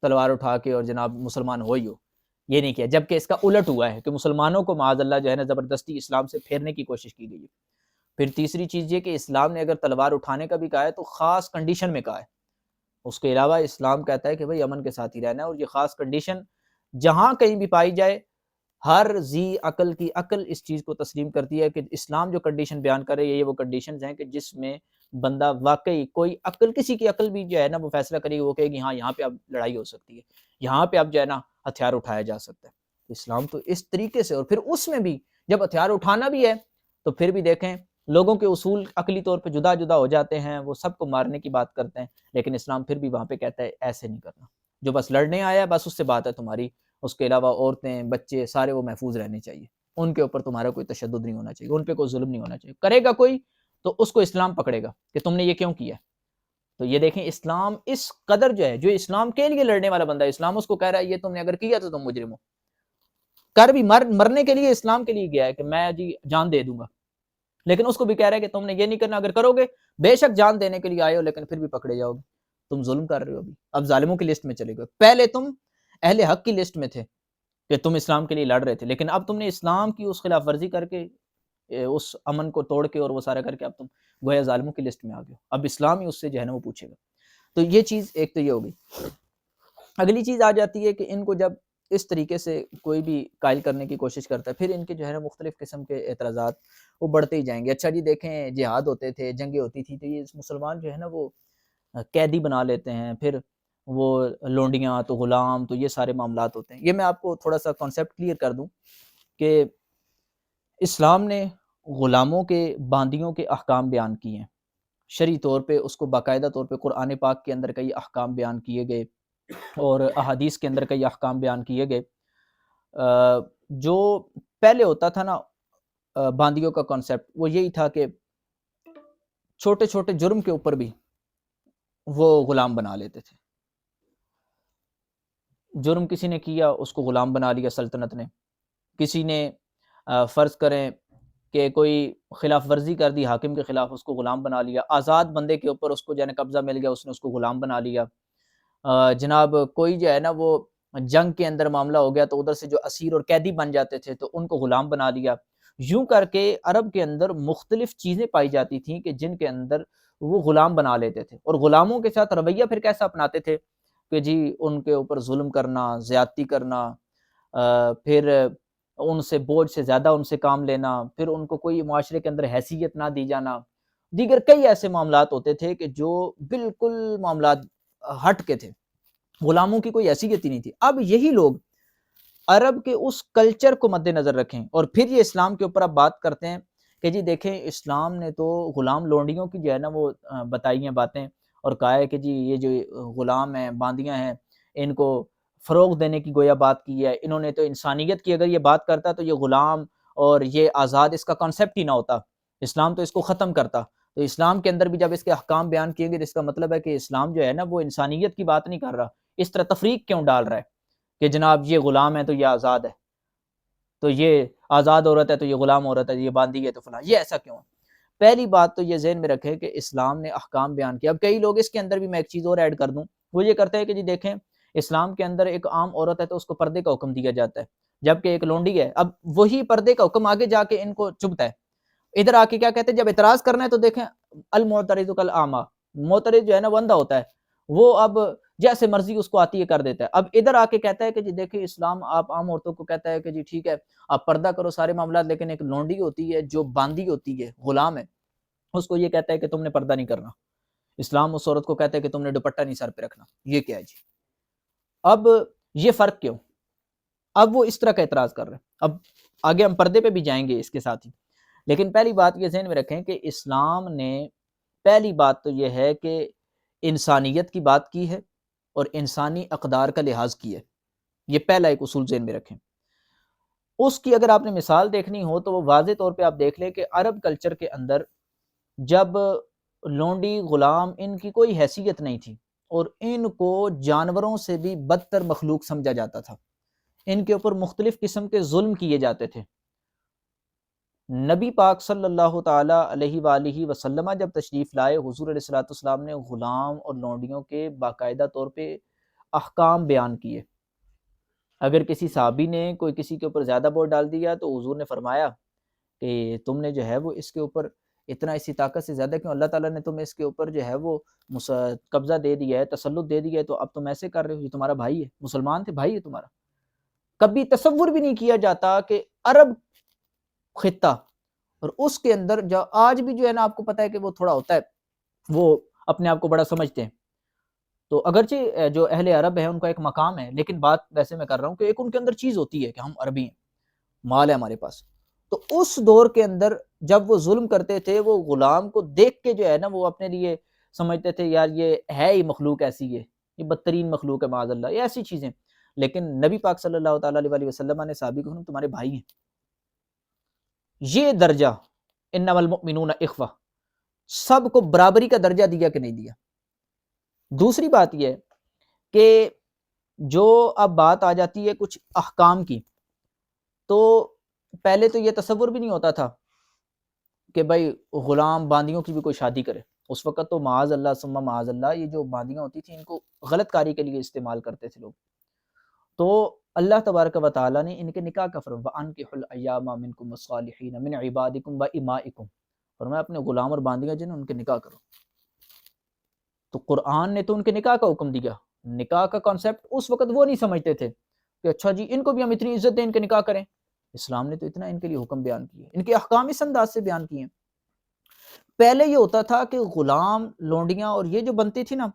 تلوار اٹھا کے اور جناب مسلمان ہو ہی ہو، یہ نہیں کیا، جبکہ اس کا الٹ ہوا ہے کہ مسلمانوں کو معاذ اللہ جو ہے نا زبردستی اسلام سے پھیرنے کی کوشش کی گئی ہے۔ پھر تیسری چیز یہ کہ اسلام نے اگر تلوار اٹھانے کا بھی کہا ہے تو خاص کنڈیشن میں کہا ہے، اس کے علاوہ اسلام کہتا ہے کہ بھئی امن کے ساتھ ہی رہنا ہے، اور یہ خاص کنڈیشن جہاں کہیں بھی پائی جائے ہر ذی عقل کی عقل اس چیز کو تسلیم کرتی ہے کہ اسلام جو کنڈیشن بیان کرے یہ وہ کنڈیشنز ہیں کہ جس میں بندہ واقعی کوئی عقل، کسی کی عقل بھی جو ہے نا وہ فیصلہ کرے گی، وہ کہے گی ہاں یہاں پہ اب لڑائی ہو سکتی ہے، یہاں پہ اب جو ہے نا ہتھیار اٹھایا جا سکتا ہے۔ اسلام تو اس طریقے سے، اور پھر اس میں بھی جب ہتھیار اٹھانا بھی ہے تو پھر بھی دیکھیں لوگوں کے اصول عقلی طور پہ جدا جدا ہو جاتے ہیں، وہ سب کو مارنے کی بات کرتے ہیں، لیکن اسلام پھر بھی وہاں پہ کہتا ہے ایسے نہیں کرنا، جو بس لڑنے آیا ہے بس اس سے بات ہے تمہاری اس کے علاوہ عورتیں بچے سارے وہ محفوظ رہنے چاہیے، ان کے اوپر تمہارا کوئی تشدد نہیں ہونا چاہیے، ان پہ کوئی ظلم نہیں ہونا چاہیے، کرے گا کوئی تو اس کو اسلام پکڑے گا کہ تم نے یہ کیوں کیا۔ تو یہ دیکھیں اسلام اس قدر جو ہے، جو اسلام کے لیے لڑنے والا بندہ ہے، اسلام اس کو کہہ رہا ہے یہ تم نے اگر کیا تو تم مجرم ہو، کر بھی مرنے کے لیے اسلام کے لیے گیا ہے کہ میں جی جان دے دوں گا، لیکن اس کو بھی کہہ رہا ہے کہ تم نے یہ نہیں کرنا، اگر کرو گے بے شک جان دینے کے لیے آئے ہو لیکن پھر بھی پکڑے جاؤ گے، تم ظلم کر رہے ہو، اب ظالموں کی لسٹ میں چلے گئے، پہلے تم اہل حق کی لسٹ میں تھے کہ تم اسلام کے لیے لڑ رہے تھے، لیکن اب تم نے اسلام کی اس خلاف ورزی کر کے اس امن کو توڑ کے اور وہ سارا کر کے اب تم گویا ظالموں کی لسٹ میں آ گئے، اب اسلام ہی اس سے جو ہے نا وہ پوچھے گا۔ تو یہ چیز ایک تو یہ ہوگی۔ اگلی چیز آ جاتی ہے کہ ان کو جب اس طریقے سے کوئی بھی قائل کرنے کی کوشش کرتا ہے، پھر ان کے جو ہے نا مختلف قسم کے اعتراضات وہ بڑھتے ہی جائیں گے۔ اچھا جی دیکھیں جہاد ہوتے تھے، جنگیں ہوتی تھی، تو یہ مسلمان جو ہے نا وہ قیدی بنا لیتے ہیں، پھر وہ لونڈیاں تو غلام تو یہ سارے معاملات ہوتے ہیں۔ یہ میں آپ کو تھوڑا سا کانسیپٹ کلیئر کر دوں کہ اسلام نے غلاموں کے باندیوں کے احکام بیان کیے ہیں، شرعی طور پہ اس کو باقاعدہ طور پہ قرآن پاک کے اندر کئی احکام بیان کیے گئے اور احادیث کے اندر کئی احکام بیان کیے گئے۔ جو پہلے ہوتا تھا نا باندیوں کا کانسیپٹ، وہ یہی تھا کہ چھوٹے چھوٹے جرم کے اوپر بھی وہ غلام بنا لیتے تھے، جرم کسی نے کیا اس کو غلام بنا لیا سلطنت نے، کسی نے فرض کریں کہ کوئی خلاف ورزی کر دی حاکم کے خلاف، اس کو غلام بنا لیا، آزاد بندے کے اوپر اس کو جو ہے نا قبضہ مل گیا، اس نے اس کو غلام بنا لیا۔ جناب کوئی جو ہے نا وہ جنگ کے اندر معاملہ ہو گیا تو ادھر سے جو اسیر اور قیدی بن جاتے تھے تو ان کو غلام بنا لیا۔ یوں کر کے عرب کے اندر مختلف چیزیں پائی جاتی تھیں کہ جن کے اندر وہ غلام بنا لیتے تھے، اور غلاموں کے ساتھ رویہ پھر کیسا اپناتے تھے کہ جی ان کے اوپر ظلم کرنا، زیادتی کرنا، پھر ان سے بوجھ سے زیادہ ان سے کام لینا، پھر ان کو کوئی معاشرے کے اندر حیثیت نہ دی جانا، دیگر کئی ایسے معاملات ہوتے تھے کہ جو بالکل معاملات ہٹ کے تھے، غلاموں کی کوئی حیثیت ہی نہیں تھی۔ اب یہی لوگ عرب کے اس کلچر کو مد نظر رکھیں اور پھر یہ اسلام کے اوپر اب بات کرتے ہیں کہ جی دیکھیں اسلام نے تو غلام لونڈیوں کی جو ہے نا وہ بتائی ہیں باتیں، اور کہا ہے کہ جی یہ جو غلام ہیں باندیاں ہیں ان کو فروغ دینے کی گویا بات کی ہے، انہوں نے تو انسانیت کی اگر یہ بات کرتا تو یہ غلام اور یہ آزاد اس کا کانسیپٹ ہی نہ ہوتا، اسلام تو اس کو ختم کرتا۔ تو اسلام کے اندر بھی جب اس کے احکام بیان کیے گئے، اس کا مطلب ہے کہ اسلام جو ہے نا وہ انسانیت کی بات نہیں کر رہا، اس طرح تفریق کیوں ڈال رہا ہے کہ جناب یہ غلام ہے تو یہ آزاد ہے، تو یہ آزاد عورت ہے تو یہ غلام عورت ہے، یہ باندی ہے تو فلاں، یہ ایسا کیوں ہے؟ پہلی بات تو یہ ذہن میں رکھے کہ اسلام نے احکام بیان کیا۔ اب کئی لوگ اس کے اندر بھی میں ایک چیز اور ایڈ کر دوں، وہ یہ کرتے ہیں کہ جی دیکھیں اسلام کے اندر ایک عام عورت ہے تو اس کو پردے کا حکم دیا جاتا ہے، جبکہ ایک لونڈی ہے، اب وہی پردے کا حکم آگے جا کے ان کو چبھتا ہے۔ ادھر آ کے کیا کہتے ہیں جب اعتراض کرنا ہے تو دیکھیں المعترض کالاعمی، معترض جو ہے نا وہ اندھا ہوتا ہے، وہ اب جیسے مرضی اس کو آتی ہے کر دیتا ہے۔ اب ادھر آ کے کہتا ہے کہ جی دیکھیں اسلام آپ عام عورتوں کو کہتا ہے کہ جی ٹھیک ہے آپ پردہ کرو سارے معاملات، لیکن ایک لونڈی ہوتی ہے جو باندی ہوتی ہے غلام ہے، اس کو یہ کہتا ہے کہ تم نے پردہ نہیں کرنا، اسلام اس عورت کو کہتا ہے کہ تم نے دوپٹہ نہیں سر پہ رکھنا، یہ کیا ہے جی؟ اب یہ فرق کیوں؟ اب وہ اس طرح کا اعتراض کر رہے ہیں۔ اب آگے ہم پردے پہ بھی جائیں گے اس کے ساتھ ہی، لیکن پہلی بات یہ ذہن میں رکھیں کہ اسلام نے پہلی بات تو یہ ہے کہ انسانیت کی بات کی ہے اور انسانی اقدار کا لحاظ کیا ہے، یہ پہلا ایک اصول ذہن میں رکھیں۔ اس کی اگر آپ نے مثال دیکھنی ہو تو وہ واضح طور پہ آپ دیکھ لیں کہ عرب کلچر کے اندر جب لونڈی غلام ان کی کوئی حیثیت نہیں تھی اور ان کو جانوروں سے بھی بدتر مخلوق سمجھا جاتا تھا، ان کے اوپر مختلف قسم کے ظلم کیے جاتے تھے۔ نبی پاک صلی اللہ تعالی علیہ وآلہ وسلم جب تشریف لائے، حضور علیہ الصلوۃ والسلام نے غلام اور لونڈیوں کے باقاعدہ طور پہ احکام بیان کیے۔ اگر کسی صحابی نے کوئی کسی کے اوپر زیادہ بوجھ ڈال دیا تو حضور نے فرمایا کہ تم نے جو ہے وہ اس کے اوپر اتنا اسی طاقت سے زیادہ کیوں، اللہ تعالیٰ نے تمہیں اس کے اوپر جو ہے وہ قبضہ دے دیا ہے، تسلط دے دیا ہے، تو اب تم ایسے کر رہے ہو، یہ تمہارا بھائی ہے، مسلمان تھے، بھائی ہے تمہارا۔ کبھی تصور بھی نہیں کیا جاتا کہ عرب خطہ اور اس کے اندر جو آج بھی جو ہے نا آپ کو پتہ ہے کہ وہ تھوڑا ہوتا ہے، وہ اپنے آپ کو بڑا سمجھتے ہیں، تو اگرچہ جو اہل عرب ہیں ان کا ایک مقام ہے، لیکن بات ویسے میں کر رہا ہوں کہ ایک ان کے اندر چیز ہوتی ہے کہ ہم عربی ہیں، مال ہے ہمارے پاس۔ تو اس دور کے اندر جب وہ ظلم کرتے تھے، وہ غلام کو دیکھ کے جو ہے نا وہ اپنے لیے سمجھتے تھے یار یہ ہے ہی مخلوق ایسی ہے، یہ بدترین مخلوق ہے معاذ اللہ، یہ ایسی چیزیں۔ لیکن نبی پاک صلی اللہ تعالیٰ علیہ وسلم نے صحابی کو تمہارے بھائی ہیں، یہ درجہ انما المؤمنون اخوہ، سب کو برابری کا درجہ دیا کہ نہیں دیا۔ دوسری بات یہ ہے کہ جو اب بات آ جاتی ہے کچھ احکام کی، تو پہلے تو یہ تصور بھی نہیں ہوتا تھا کہ بھائی غلام باندیوں کی بھی کوئی شادی کرے۔ اس وقت تو معاذ اللہ ثم معاذ اللہ یہ جو باندیاں ہوتی تھیں ان کو غلط کاری کے لیے استعمال کرتے تھے لوگ، تو اللہ تبارک و تعالیٰ نے ان کے نکاح کا فرمایا وَأَنكِحُوا الْأَيَامَ مِنكُمْ وَالصَّالِحِينَ مِنْ عِبَادِكُمْ وَإِمَائِكُمْ، فرمایا اپنے غلام اور باندیاں جن ان کے نکاح کرو۔ تو قرآن نے تو ان کے نکاح کا حکم دیا۔ نکاح کا کانسیپٹ اس وقت وہ نہیں سمجھتے تھے کہ اچھا جی ان کو بھی ہم اتنی عزت دیں ان کے نکاح کریں۔ اسلام نے تو اتنا ان کے لیے حکم بیان کیے، ان کے احکام اس انداز سے بیان کیے ہیں۔ پہلے یہ ہوتا تھا کہ غلام لونڈیاں اور یہ جو بنتی تھی نا،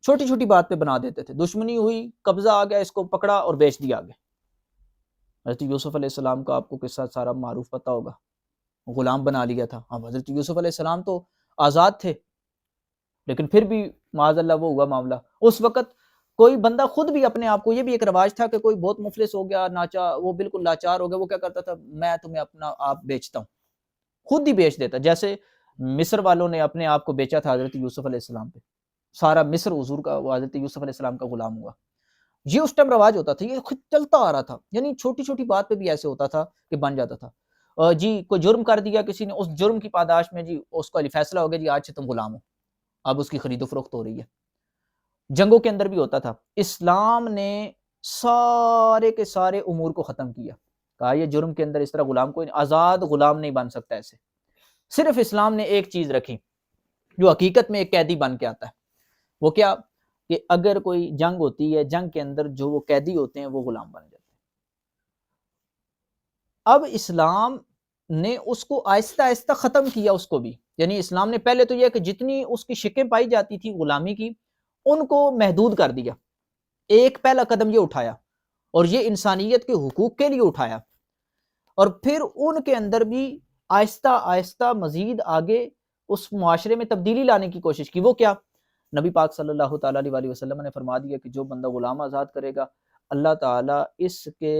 چھوٹی چھوٹی بات پہ بنا دیتے تھے، دشمنی ہوئی، قبضہ آ گیا، اس کو پکڑا اور بیچ دیا آگے۔ حضرت یوسف علیہ السلام کا آپ کو قصہ سارا معروف پتہ ہوگا، غلام بنا لیا تھا۔ اب حضرت یوسف علیہ السلام تو آزاد تھے، لیکن پھر بھی معاذ اللہ وہ ہوا معاملہ۔ اس وقت کوئی بندہ خود بھی اپنے آپ کو، یہ بھی ایک رواج تھا کہ کوئی بہت مفلس ہو گیا، وہ بالکل لاچار ہو گیا، وہ کیا کرتا تھا، میں تمہیں اپنا آپ بیچتا ہوں، خود ہی بیچ دیتا۔ جیسے مصر والوں نے اپنے آپ کو بیچا تھا حضرت یوسف علیہ السلام پہ، سارا مصر حضور کا، وہ حضرت یوسف علیہ السلام کا غلام ہوا۔ یہ اس ٹائم رواج ہوتا تھا، یہ خود چلتا آ رہا تھا، یعنی چھوٹی چھوٹی بات پہ بھی ایسے ہوتا تھا کہ بن جاتا تھا۔ جی کوئی جرم کر دیا کسی نے، اس جرم کی پاداش میں جی اس کا فیصلہ ہو گیا جی آج سے تم غلام ہو، اب اس کی خرید و فروخت ہو رہی ہے۔ جنگوں کے اندر بھی ہوتا تھا۔ اسلام نے سارے کے سارے امور کو ختم کیا، کہا یہ جرم کے اندر اس طرح غلام کوئی آزاد غلام نہیں بن سکتا ایسے۔ صرف اسلام نے ایک چیز رکھی جو حقیقت میں ایک قیدی بن کے آتا ہے، وہ کیا کہ اگر کوئی جنگ ہوتی ہے، جنگ کے اندر جو وہ قیدی ہوتے ہیں وہ غلام بن جاتے ہیں۔ اب اسلام نے اس کو آہستہ آہستہ ختم کیا، اس کو بھی، یعنی اسلام نے پہلے تو یہ کہ جتنی اس کی شکیں پائی جاتی تھی غلامی کی ان کو محدود کر دیا، ایک پہلا قدم یہ اٹھایا، اور یہ انسانیت کے حقوق کے لیے اٹھایا، اور پھر ان کے اندر بھی آہستہ آہستہ مزید آگے اس معاشرے میں تبدیلی لانے کی کوشش کی۔ وہ کیا؟ نبی پاک صلی اللہ تعالیٰ علیہ وسلم نے فرما دیا کہ جو بندہ غلام آزاد کرے گا، اللہ تعالیٰ اس کے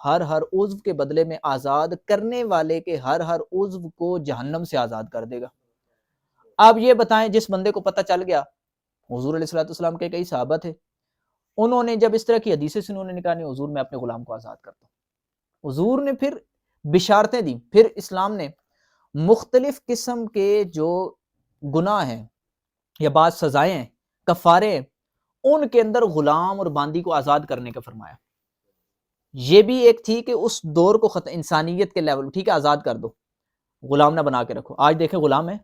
ہر عضو کے بدلے میں آزاد کرنے والے کے ہر عضو کو جہنم سے آزاد کر دے گا۔ اب یہ بتائیں، جس بندے کو پتہ چل گیا، حضور علیہ الصلوۃ والسلام کے کئی صحابہ تھے، انہوں نے جب اس طرح کی حدیثیں سنی، انہوں نے کہا نہیں حضور میں اپنے غلام کو آزاد کرتا ہوں۔ حضور نے پھر بشارتیں دی، پھر اسلام نے مختلف قسم کے جو گناہ ہیں یا بعض سزائیں ہیں، کفارے ہیں، ان کے اندر غلام اور باندی کو آزاد کرنے کا فرمایا۔ یہ بھی ایک تھی کہ اس دور کو ختم، انسانیت کے لیول، ٹھیک ہے آزاد کر دو، غلام نہ بنا کے رکھو۔ آج دیکھیں غلام ہے،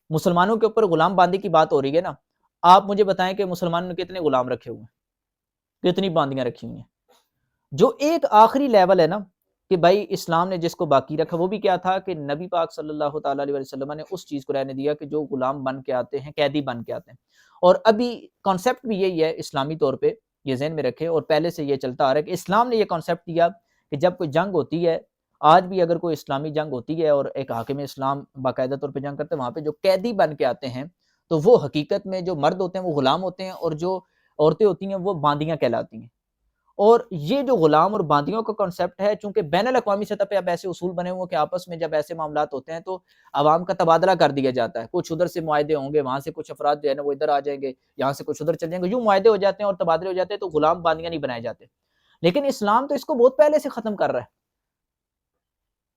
مسلمانوں کے اوپر غلام باندی کی بات ہو رہی ہے نا، آپ مجھے بتائیں کہ مسلمانوں نے کتنے غلام رکھے ہوئے ہیں، کتنی باندیاں رکھی ہوئی ہیں۔ جو ایک آخری لیول ہے نا کہ بھائی اسلام نے جس کو باقی رکھا، وہ بھی کیا تھا کہ نبی پاک صلی اللہ تعالیٰ علیہ وسلم نے اس چیز کو رہنے دیا کہ جو غلام بن کے آتے ہیں، قیدی بن کے آتے ہیں۔ اور ابھی کانسیپٹ بھی یہی ہے اسلامی طور پہ، یہ ذہن میں رکھے، اور پہلے سے یہ چلتا آ رہا ہے کہ اسلام نے یہ کانسیپٹ دیا کہ جب کوئی جنگ ہوتی ہے، آج بھی اگر کوئی اسلامی جنگ ہوتی ہے اور ایک حاکم اسلام باقاعدہ طور پہ جنگ کرتے ہیں، وہاں پہ جو قیدی بن کے آتے ہیں تو وہ حقیقت میں جو مرد ہوتے ہیں وہ غلام ہوتے ہیں، اور جو عورتیں ہوتی ہیں وہ باندیاں کہلاتی ہیں۔ اور یہ جو غلام اور باندیوں کا کانسیپٹ ہے، چونکہ بین الاقوامی سطح پہ اب ایسے اصول بنے ہوئے کہ آپس میں جب ایسے معاملات ہوتے ہیں تو عوام کا تبادلہ کر دیا جاتا ہے، کچھ ادھر سے معاہدے ہوں گے، وہاں سے کچھ افراد جو ہے نا وہ ادھر آ جائیں گے، یہاں سے کچھ ادھر چل جائیں گے، یوں معاہدے ہو جاتے ہیں اور تبادلے ہو جاتے ہیں، تو غلام باندیاں نہیں بنائے جاتے۔ لیکن اسلام تو اس کو بہت پہلے سے ختم کر رہا ہے،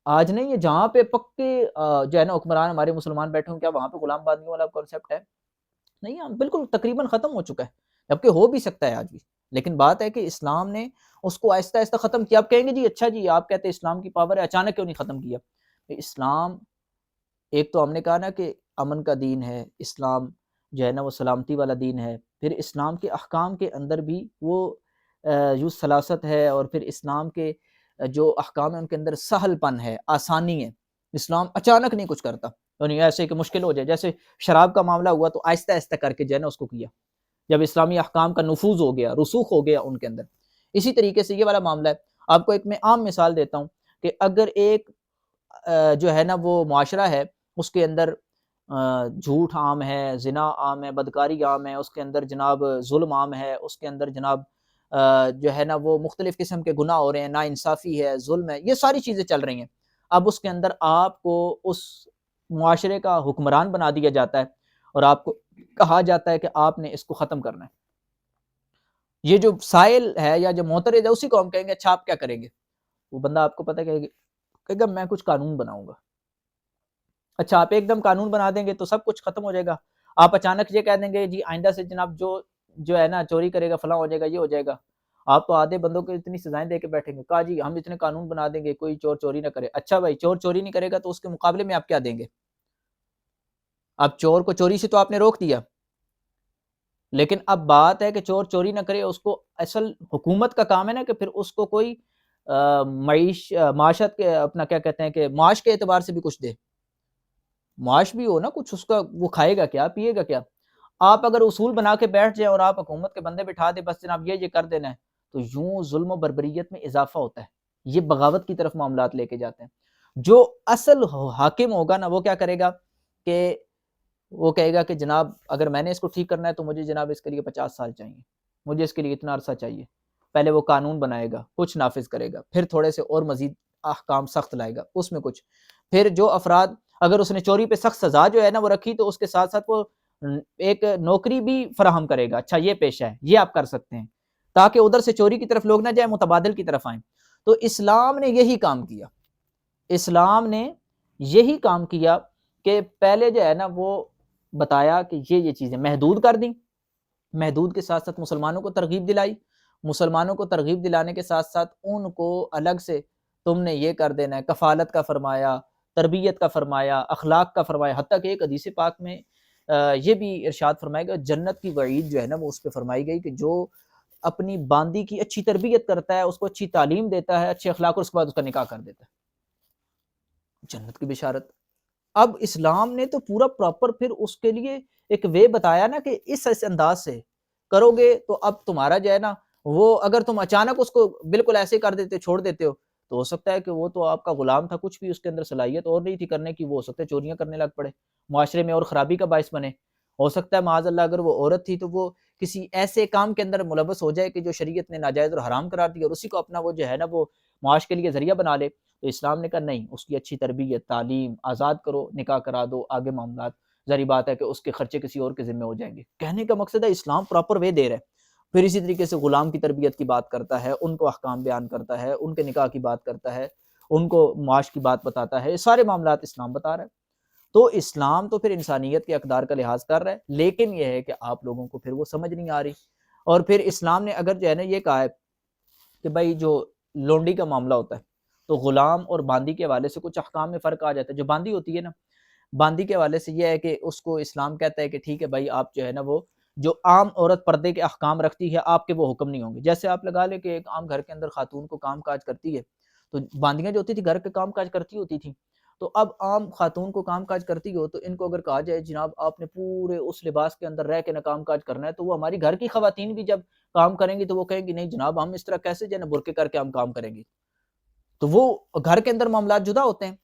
آج نہیں ہے، جہاں پہ پکے جو ہے نا حکمران ہمارے مسلمان بیٹھے ہوں، کیا وہاں پہ غلام باندیوں والا کانسیپٹ ہے؟ نہیں، ہم بالکل تقریباً ختم ہو چکا ہے، جبکہ ہو بھی سکتا ہے آج بھی۔ لیکن بات ہے کہ اسلام نے اس کو آہستہ آہستہ ختم کیا۔ آپ کہیں گے جی اچھا جی آپ کہتے ہیں اسلام کی پاور ہے، اچانک کیوں نہیں ختم کیا؟ اسلام ایک تو ہم نے کہا نا کہ امن کا دین ہے، اسلام جو ہے نا وہ سلامتی والا دین ہے، پھر اسلام کے احکام کے اندر بھی وہ یوں سلاست ہے، اور پھر اسلام کے جو احکام ہیں ان کے اندر سہل پن ہے، آسانی ہے۔ اسلام اچانک نہیں کچھ کرتا، یعنی ایسے کہ مشکل ہو جائے، جیسے شراب کا معاملہ ہوا تو آہستہ آہستہ کر کے جو ہے نا اس کو کیا، جب اسلامی احکام کا نفوذ ہو گیا، رسوخ ہو گیا ان کے اندر۔ اسی طریقے سے یہ والا معاملہ ہے۔ آپ کو ایک میں عام مثال دیتا ہوں کہ اگر ایک جو ہے نا وہ معاشرہ ہے، اس کے اندر جھوٹ عام ہے، زنا عام ہے، بدکاری عام ہے، اس کے اندر جناب ظلم عام ہے، اس کے اندر جناب جو ہے نا وہ مختلف قسم کے گناہ ہو رہے ہیں، ناانصافی ہے، ظلم ہے، یہ ساری چیزیں چل رہی ہیں، اب اس کے اندر آپ کو اس معاشرے کا حکمران بنا دیا جاتا ہے اور آپ کو کہا جاتا ہے کہ آپ نے اس کو ختم کرنا ہے۔ یہ جو سائل ہے یا جو معترض ہے اسی کو ہم کہیں گے اچھا آپ کیا کریں گے؟ وہ بندہ آپ کو پتہ کہے گا میں کچھ قانون بناؤں گا۔ اچھا آپ ایک دم قانون بنا دیں گے تو سب کچھ ختم ہو جائے گا۔ آپ اچانک یہ کہہ دیں گے جی آئندہ سے جناب جو ہے نا چوری کرے گا فلاں ہو جائے گا، یہ ہو جائے گا۔ آپ تو آدھے بندوں کو اتنی سزائیں دے کے بیٹھیں گے، کہا جی ہم اتنے قانون بنا دیں گے کوئی چور چوری نہ کرے۔ اچھا بھائی چور چوری نہیں کرے گا تو اس کے مقابلے میں آپ کیا دیں گے؟ اب چور کو چوری سے تو آپ نے روک دیا، لیکن اب بات ہے کہ چور چوری نہ کرے، اس کو اصل حکومت کا کام ہے نا کہ پھر اس کو کوئی معاشت کے اپنا کیا کہتے ہیں کہ معاش کے اعتبار سے بھی کچھ دے، معاش بھی ہو نا کچھ اس کا، وہ کھائے گا کیا پیے گا کیا؟ آپ اگر اصول بنا کے بیٹھ جائیں اور آپ حکومت کے بندے بٹھا دیں بس جناب یہ کر دینا ہے تو یوں ظلم و بربریت میں اضافہ ہوتا ہے، یہ بغاوت کی طرف معاملات لے کے جاتے ہیں۔ جو اصل حاکم ہوگا نا وہ کیا کرے گا کہ وہ کہے گا کہ جناب اگر میں نے اس کو ٹھیک کرنا ہے تو مجھے جناب اس کے لیے 50 سال چاہیے، مجھے اس کے لیے اتنا عرصہ چاہیے۔ پہلے وہ قانون بنائے گا، کچھ نافذ کرے گا، پھر تھوڑے سے اور مزید احکام سخت لائے گا، اس میں کچھ پھر جو افراد اگر اس نے چوری پہ سخت سزا جو ہے نا وہ رکھی تو اس کے ساتھ ساتھ وہ ایک نوکری بھی فراہم کرے گا، اچھا یہ پیشہ ہے یہ آپ کر سکتے ہیں، تاکہ ادھر سے چوری کی طرف لوگ نہ جائیں متبادل کی طرف آئیں۔ تو اسلام نے یہی کام کیا، اسلام نے یہی کام کیا کہ پہلے جو ہے نا وہ بتایا کہ یہ چیزیں محدود کر دیں، محدود کے ساتھ ساتھ مسلمانوں کو ترغیب دلائی، مسلمانوں کو ترغیب دلانے کے ساتھ ساتھ ان کو الگ سے تم نے یہ کر دینا ہے، کفالت کا فرمایا، تربیت کا فرمایا، اخلاق کا فرمایا، حتیٰ کہ ایک حدیث پاک میں یہ بھی ارشاد فرمائے گا جنت کی وعید جو ہے نا وہ اس پہ فرمائی گئی کہ جو اپنی باندی کی اچھی تربیت کرتا ہے، اس کو اچھی تعلیم دیتا ہے، اچھے اخلاق، اور اس کے بعد اس کا نکاح کر دیتا ہے، جنت کی بشارت۔ اب اسلام نے تو پورا پراپر پھر اس کے لیے ایک وے بتایا نا کہ اس انداز سے کرو گے تو اب تمہارا جو ہے نا وہ اگر تم اچانک اس کو بالکل ایسے کر دیتے چھوڑ دیتے ہو تو ہو سکتا ہے کہ وہ تو آپ کا غلام تھا، کچھ بھی اس کے اندر صلاحیت اور نہیں تھی کرنے کی، وہ ہو سکتا ہے چوریاں کرنے لگ پڑے، معاشرے میں اور خرابی کا باعث بنے۔ ہو سکتا ہے معاذ اللہ اگر وہ عورت تھی تو وہ کسی ایسے کام کے اندر ملوث ہو جائے کہ جو شریعت نے ناجائز اور حرام قرار دیا اور اسی کو اپنا وہ جو ہے نا وہ معاش کے لیے ذریعہ بنا لے، تو اسلام نے کہا نہیں، اس کی اچھی تربیت، تعلیم، آزاد کرو، نکاح کرا دو، آگے معاملات ظاہری بات ہے کہ اس کے خرچے کسی اور کے ذمہ ہو جائیں گے۔ کہنے کا مقصد ہے اسلام پراپر وے دے رہا ہے۔ پھر اسی طریقے سے غلام کی تربیت کی بات کرتا ہے، ان کو احکام بیان کرتا ہے، ان کے نکاح کی بات کرتا ہے، ان کو معاش کی بات بتاتا ہے، یہ سارے معاملات اسلام بتا رہا ہے۔ تو اسلام تو پھر انسانیت کے اقدار کا لحاظ کر رہا ہے، لیکن یہ ہے کہ آپ لوگوں کو پھر وہ سمجھ نہیں آ رہی۔ اور پھر اسلام نے اگر جو ہے نا یہ کہا ہے کہ بھائی جو لونڈی کا معاملہ ہوتا ہے تو غلام اور باندی کے حوالے سے کچھ احکام میں فرق آ جاتا ہے۔ جو باندی ہوتی ہے نا، باندی کے حوالے سے یہ ہے کہ اس کو اسلام کہتا ہے کہ ٹھیک ہے بھائی آپ جو ہے نا وہ جو عام عورت پردے کے احکام رکھتی ہے آپ کے وہ حکم نہیں ہوں گے۔ جیسے آپ لگا لیں کہ ایک عام گھر کے اندر خاتون کو کام کاج کرتی ہے تو باندیاں جو ہوتی تھی گھر کے کام کاج کرتی ہوتی تھیں، تو اب عام خاتون کو کام کاج کرتی ہو تو ان کو اگر کہا جائے جناب آپ نے پورے اس لباس کے اندر رہ کے نہ کام کاج کرنا ہے، تو وہ ہماری گھر کی خواتین بھی جب کام کریں گی تو وہ کہیں گی نہیں جناب ہم اس طرح کیسے جو ہے نا برقعے کر کے ہم کام کریں گے، تو وہ گھر کے اندر معاملات جدا ہوتے ہیں۔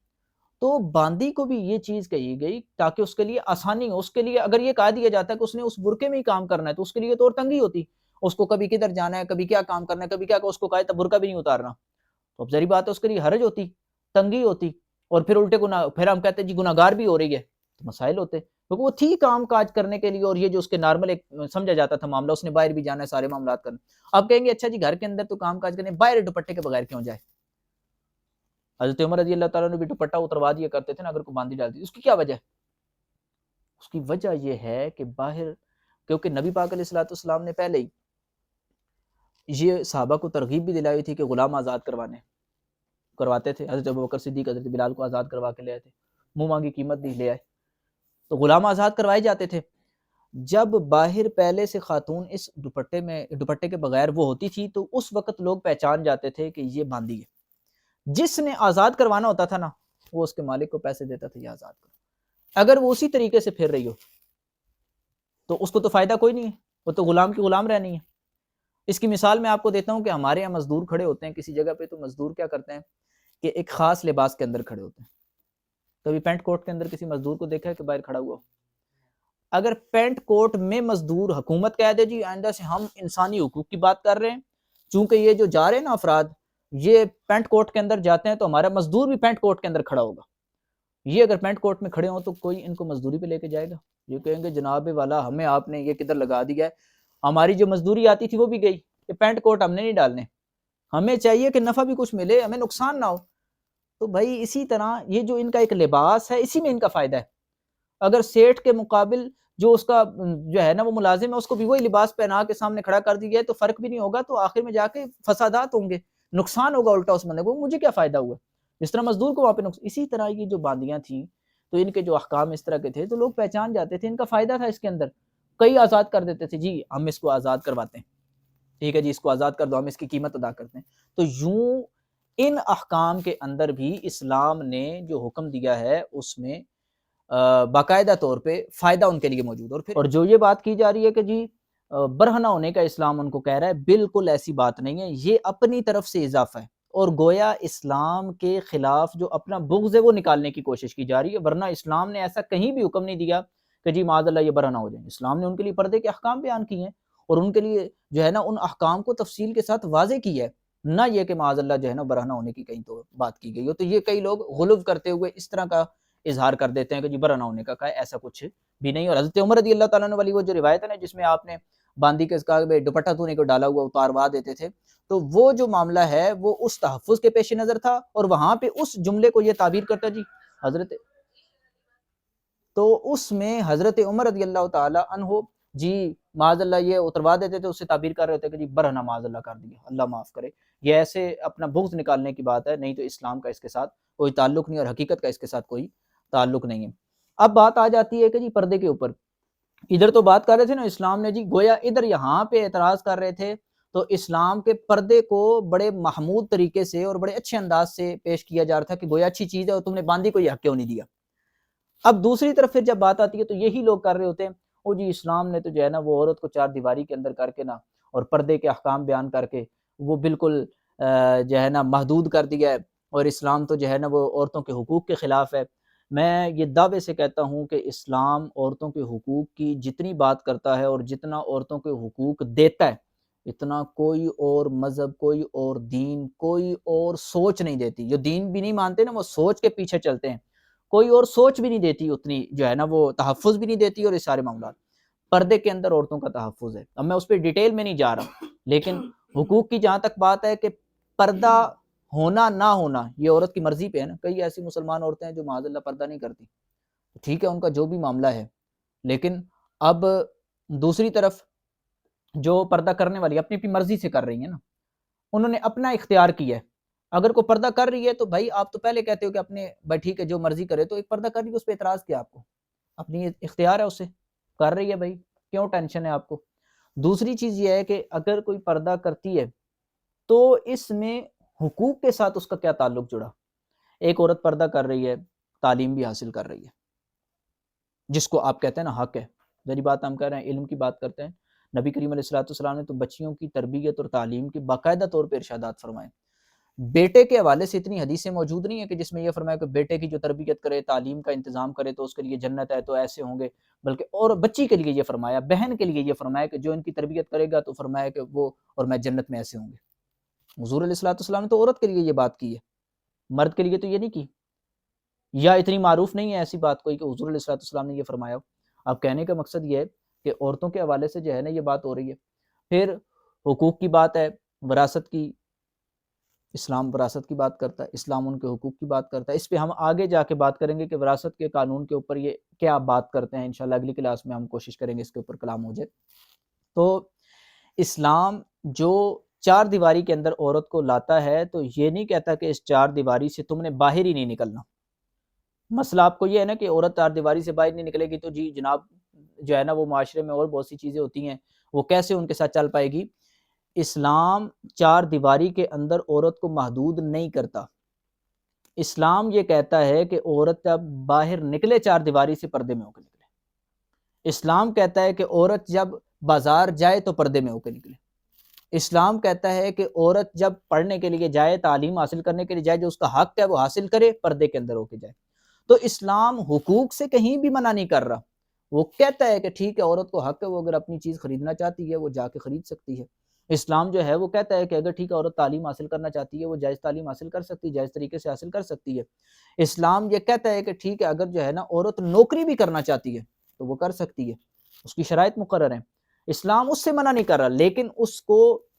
تو باندی کو بھی یہ چیز کہی گئی تاکہ اس کے لیے آسانی ہو، اس کے لیے اگر یہ کہا دیا جاتا ہے کہ اس نے اس برقعے میں ہی کام کرنا ہے تو اس کے لیے تو اور تنگی ہوتی، اس کو کبھی کدھر جانا ہے، کبھی کیا کام کرنا ہے، کبھی کیا اس کو کہا تھا برقعہ بھی نہیں اتارنا، تو اب ظاہری بات ہے اس کے لیے حرج ہوتی، تنگی ہوتی، اور پھر الٹے گناہ، پھر ہم کہتے ہیں جی گناہ گار بھی ہو رہی ہے، تو مسائل ہوتے کیونکہ وہ تھی کام کاج کرنے کے لیے، اور یہ جو اس کے نارمل ایک سمجھا جاتا تھا معاملہ، اس نے باہر بھی جانا ہے سارے معاملات کرنا۔ اب کہیں گے اچھا جی گھر کے اندر تو کام کاج کرنے، باہر دوپٹے کے بغیر کیوں جائے؟ حضرت عمر رضی اللہ تعالیٰ نے بھی دوپٹہ اتروا دیا کرتے تھے نا اگر کوئی باندھی ڈالتی، اس کی کیا وجہ ہے؟ اس کی وجہ یہ ہے کہ باہر، کیونکہ نبی پاک علیہ الصلوۃ والسلام نے پہلے ہی یہ صحابہ کو ترغیب بھی دلائی تھی کہ غلام آزاد کرواتے تھے، حضرت ابوبکر صدیق حضرت بلال کو آزاد کروا کے لے آئے تھے، منہ مانگی قیمت دی لے آئے، تو غلام آزاد کروائے جاتے تھے۔ جب باہر پہلے سے خاتون اس دوپٹے کے بغیر وہ ہوتی تھی تو اس وقت لوگ پہچان جاتے تھے کہ یہ باندھی ہے، جس نے آزاد کروانا ہوتا تھا نا وہ اس کے مالک کو پیسے دیتا تھا یہ آزاد کرو، اگر وہ اسی طریقے سے پھر رہی ہو تو اس کو تو فائدہ کوئی نہیں ہے، وہ تو غلام کی غلام رہنی ہے۔ اس کی مثال میں آپ کو دیتا ہوں کہ ہمارے یہاں مزدور کھڑے ہوتے ہیں کسی جگہ پہ، تو مزدور کیا کرتے ہیں کہ ایک خاص لباس کے اندر کھڑے ہوتے ہیں۔ کبھی پینٹ کوٹ کے اندر کسی مزدور کو دیکھا ہے کہ باہر کھڑا ہوا ہو؟ اگر پینٹ کوٹ میں مزدور حکومت کہہ دے جی آئندہ سے ہم انسانی حقوق کی بات کر رہے ہیں چونکہ یہ جو جا رہے ہیں نا افراد، یہ پینٹ کوٹ کے اندر جاتے ہیں تو ہمارا مزدور بھی پینٹ کوٹ کے اندر کھڑا ہوگا. یہ اگر پینٹ کوٹ میں کھڑے ہوں تو کوئی ان کو مزدوری پہ لے کے جائے گا؟ یہ کہیں گے جناب والا ہمیں آپ نے یہ کدھر لگا دیا ہے، ہماری جو مزدوری آتی تھی وہ بھی گئی، کہ پینٹ کوٹ ہم نے نہیں ڈالنے، ہمیں چاہیے کہ نفع بھی کچھ ملے، ہمیں نقصان نہ ہو. تو بھائی اسی طرح یہ جو ان کا ایک لباس ہے، اسی میں ان کا فائدہ ہے. اگر سیٹھ کے مقابل جو اس کا جو ہے نا وہ ملازم ہے، اس کو بھی وہی لباس پہنا کے سامنے کھڑا کر دیا ہے تو فرق بھی نہیں ہوگا، تو آخر میں جا کے فسادات ہوں گے، نقصان ہوگا الٹا اس بندے کو، مجھے کیا فائدہ ہوا. جس طرح مزدور کو وہاں پہ نقصان. اسی طرح یہ جو باندیاں تھیں تو ان کے جو احکام اس طرح کے تھے تو لوگ پہچان جاتے تھے، ان کا فائدہ تھا اس کے اندر. کئی آزاد کر دیتے تھے، جی ہم اس کو آزاد کرواتے ہیں، ٹھیک ہے جی اس کو آزاد کر دو، ہم اس کی قیمت ادا کرتے ہیں. تو یوں ان احکام کے اندر بھی اسلام نے جو حکم دیا ہے اس میں باقاعدہ طور پہ فائدہ ان کے لیے موجود. اور جو یہ بات کی جا رہی ہے کہ جی برہنہ ہونے کا اسلام ان کو کہہ رہا ہے، بالکل ایسی بات نہیں ہے، یہ اپنی طرف سے اضافہ ہے، اور گویا اسلام کے خلاف جو اپنا بغض ہے وہ نکالنے کی کوشش کی جا رہی ہے. ورنہ اسلام نے ایسا کہیں بھی حکم نہیں دیا کہ جی معاذ اللہ یہ برہنہ ہو جائیں. اسلام نے ان کے لیے پردے کے احکام بیان کیے ہیں، اور ان کے لیے جو ہے نا ان احکام کو تفصیل کے ساتھ واضح کی ہے، نہ یہ کہ معاذ اللہ جو ہے نا برہنہ ہونے کی کہیں تو بات کی گئی ہو. تو یہ کئی لوگ غلو کرتے ہوئے اس طرح کا اظہار کر دیتے ہیں کہ جی برہنہ ہونے کا ہے، ایسا کچھ بھی نہیں. اور حضرت عمر رضی اللہ تعالیٰ عنہ والی وہ جو روایت ہے نا جس میں آپ نے باندی کے دوپٹہ دھونے کو ڈالا ہوا اتاروا دیتے تھے، تو وہ جو معاملہ ہے وہ اس تحفظ کے پیش نظر تھا، اور وہاں پہ اس جملے کو یہ تعبیر کرتا جی حضرت، تو اس میں حضرت عمر رضی اللہ تعالی عنہ جی معاذ اللہ یہ اتروا دیتے تھے، اس سے تعبیر کر رہے تھے کہ جی برہنہ معاذ اللہ کر دیا، اللہ معاف کرے. یہ ایسے اپنا بغض نکالنے کی بات ہے، نہیں تو اسلام کا اس کے ساتھ کوئی تعلق نہیں، اور حقیقت کا اس کے ساتھ کوئی تعلق نہیں ہے. اب بات آ جاتی ہے کہ جی پردے کے اوپر، ادھر تو بات کر رہے تھے نا اسلام نے جی گویا ادھر یہاں پہ اعتراض کر رہے تھے، تو اسلام کے پردے کو بڑے محمود طریقے سے اور بڑے اچھے انداز سے پیش کیا جا رہا تھا کہ گویا اچھی چیز ہے اور تم نے باندی کو یہ حق کیوں نہیں دیا. اب دوسری طرف پھر جب بات آتی ہے تو یہی لوگ کر رہے ہوتے ہیں وہ جی اسلام نے تو جو ہے نا وہ عورت کو چار دیواری کے اندر کر کے نا اور پردے کے احکام بیان کر کے وہ بالکل جو ہے نا محدود کر دیا ہے، اور اسلام تو جو ہے نا وہ عورتوں کے حقوق کے خلاف ہے. میں یہ دعوے سے کہتا ہوں کہ اسلام عورتوں کے حقوق کی جتنی بات کرتا ہے اور جتنا عورتوں کے حقوق دیتا ہے، اتنا کوئی اور مذہب، کوئی اور دین، کوئی اور سوچ نہیں دیتی. جو دین بھی نہیں مانتے نا وہ سوچ کے پیچھے چلتے ہیں، کوئی اور سوچ بھی نہیں دیتی اتنی جو ہے نا وہ تحفظ بھی نہیں دیتی. اور یہ سارے معاملات پردے کے اندر عورتوں کا تحفظ ہے. اب میں اس پہ ڈیٹیل میں نہیں جا رہا، لیکن حقوق کی جہاں تک بات ہے کہ پردہ ہونا نہ ہونا یہ عورت کی مرضی پہ ہے نا. کئی ایسی مسلمان عورتیں ہیں جو معاذ اللہ پردہ نہیں کرتی، ٹھیک ہے ان کا جو بھی معاملہ ہے، لیکن اب دوسری طرف جو پردہ کرنے والی اپنی اپنی مرضی سے کر رہی ہیں نا، انہوں نے اپنا اختیار کیا ہے. اگر کوئی پردہ کر رہی ہے تو بھائی آپ تو پہلے کہتے ہو کہ اپنے بھائی ٹھیک ہے جو مرضی کرے، تو ایک پردہ کر رہی ہے اس پہ اعتراض کیا آپ کو؟ اپنی اختیار ہے، اسے کر رہی ہے بھائی، کیوں ٹینشن ہے آپ کو؟ دوسری چیز یہ ہے کہ اگر کوئی پردہ کرتی ہے تو اس میں حقوق کے ساتھ اس کا کیا تعلق جڑا؟ ایک عورت پردہ کر رہی ہے، تعلیم بھی حاصل کر رہی ہے، جس کو آپ کہتے ہیں نا حق ہے. ذری بات ہم کہہ رہے ہیں، علم کی بات کرتے ہیں. نبی کریم علیہ الصلوۃ والسلام نے تو بچیوں کی تربیت اور تعلیم کی باقاعدہ طور پہ ارشادات فرمائے. بیٹے کے حوالے سے اتنی حدیثیں موجود نہیں ہیں کہ جس میں یہ فرمایا کہ بیٹے کی جو تربیت کرے، تعلیم کا انتظام کرے تو اس کے لیے جنت ہے، تو ایسے ہوں گے. بلکہ اور بچی کے لیے یہ فرمایا، بہن کے لیے یہ فرمایا کہ جو ان کی تربیت کرے گا تو فرمایا کہ وہ اور میں جنت میں ایسے ہوں گے. حضور علیہ الصلوۃ والسلام نے تو عورت کے لیے یہ بات کی ہے، مرد کے لیے تو یہ نہیں کی، یا اتنی معروف نہیں ہے ایسی بات کوئی کہ حضور علیہ الصلوۃ والسلام نے یہ فرمایا ہو. اب کہنے کا مقصد یہ ہے کہ عورتوں کے حوالے سے جو ہے نا یہ بات ہو رہی ہے. پھر حقوق کی بات ہے، وراثت کی، اسلام وراثت کی بات کرتا ہے، اسلام ان کے حقوق کی بات کرتا ہے. اس پہ ہم آگے جا کے بات کریں گے کہ وراثت کے قانون کے اوپر یہ کیا بات کرتے ہیں. انشاءاللہ اگلی کلاس میں ہم کوشش کریں گے اس کے اوپر کلام ہو جائے. تو اسلام جو چار دیواری کے اندر عورت کو لاتا ہے تو یہ نہیں کہتا کہ اس چار دیواری سے تم نے باہر ہی نہیں نکلنا. مسئلہ آپ کو یہ ہے نا کہ عورت چار دیواری سے باہر نہیں نکلے گی تو جی جناب جو ہے نا وہ معاشرے میں اور بہت سی چیزیں ہوتی ہیں، وہ کیسے ان کے ساتھ چل پائے گی؟ اسلام چار دیواری کے اندر عورت کو محدود نہیں کرتا. اسلام یہ کہتا ہے کہ عورت جب باہر نکلے چار دیواری سے پردے میں ہو کے نکلے. اسلام کہتا ہے کہ عورت جب بازار جائے تو پردے میں ہو کے نکلے. اسلام کہتا ہے کہ عورت جب پڑھنے کے لیے جائے، تعلیم حاصل کرنے کے لیے جائے، جو اس کا حق ہے وہ حاصل کرے، پردے کے اندر ہو کے جائے. تو اسلام حقوق سے کہیں بھی منع نہیں کر رہا. وہ کہتا ہے کہ ٹھیک ہے عورت کو حق ہے، وہ اگر اپنی چیز خریدنا چاہتی ہے وہ جا کے خرید سکتی ہے. اسلام جو ہے وہ کہتا ہے کہ اگر ٹھیک ہے عورت تعلیم حاصل کرنا چاہتی ہے وہ جائز تعلیم حاصل کر سکتی ہے، جائز طریقے سے حاصل کر سکتی ہے۔ اسلام یہ کہتا ہے کہ ٹھیک ہے اگر جو ہے نا عورت نوکری بھی کرنا چاہتی ہے تو وہ کر سکتی ہے، اس کی شرائط مقرر ہیں۔ اسلام اس سے منع نہیں کر رہا، لیکن اس کو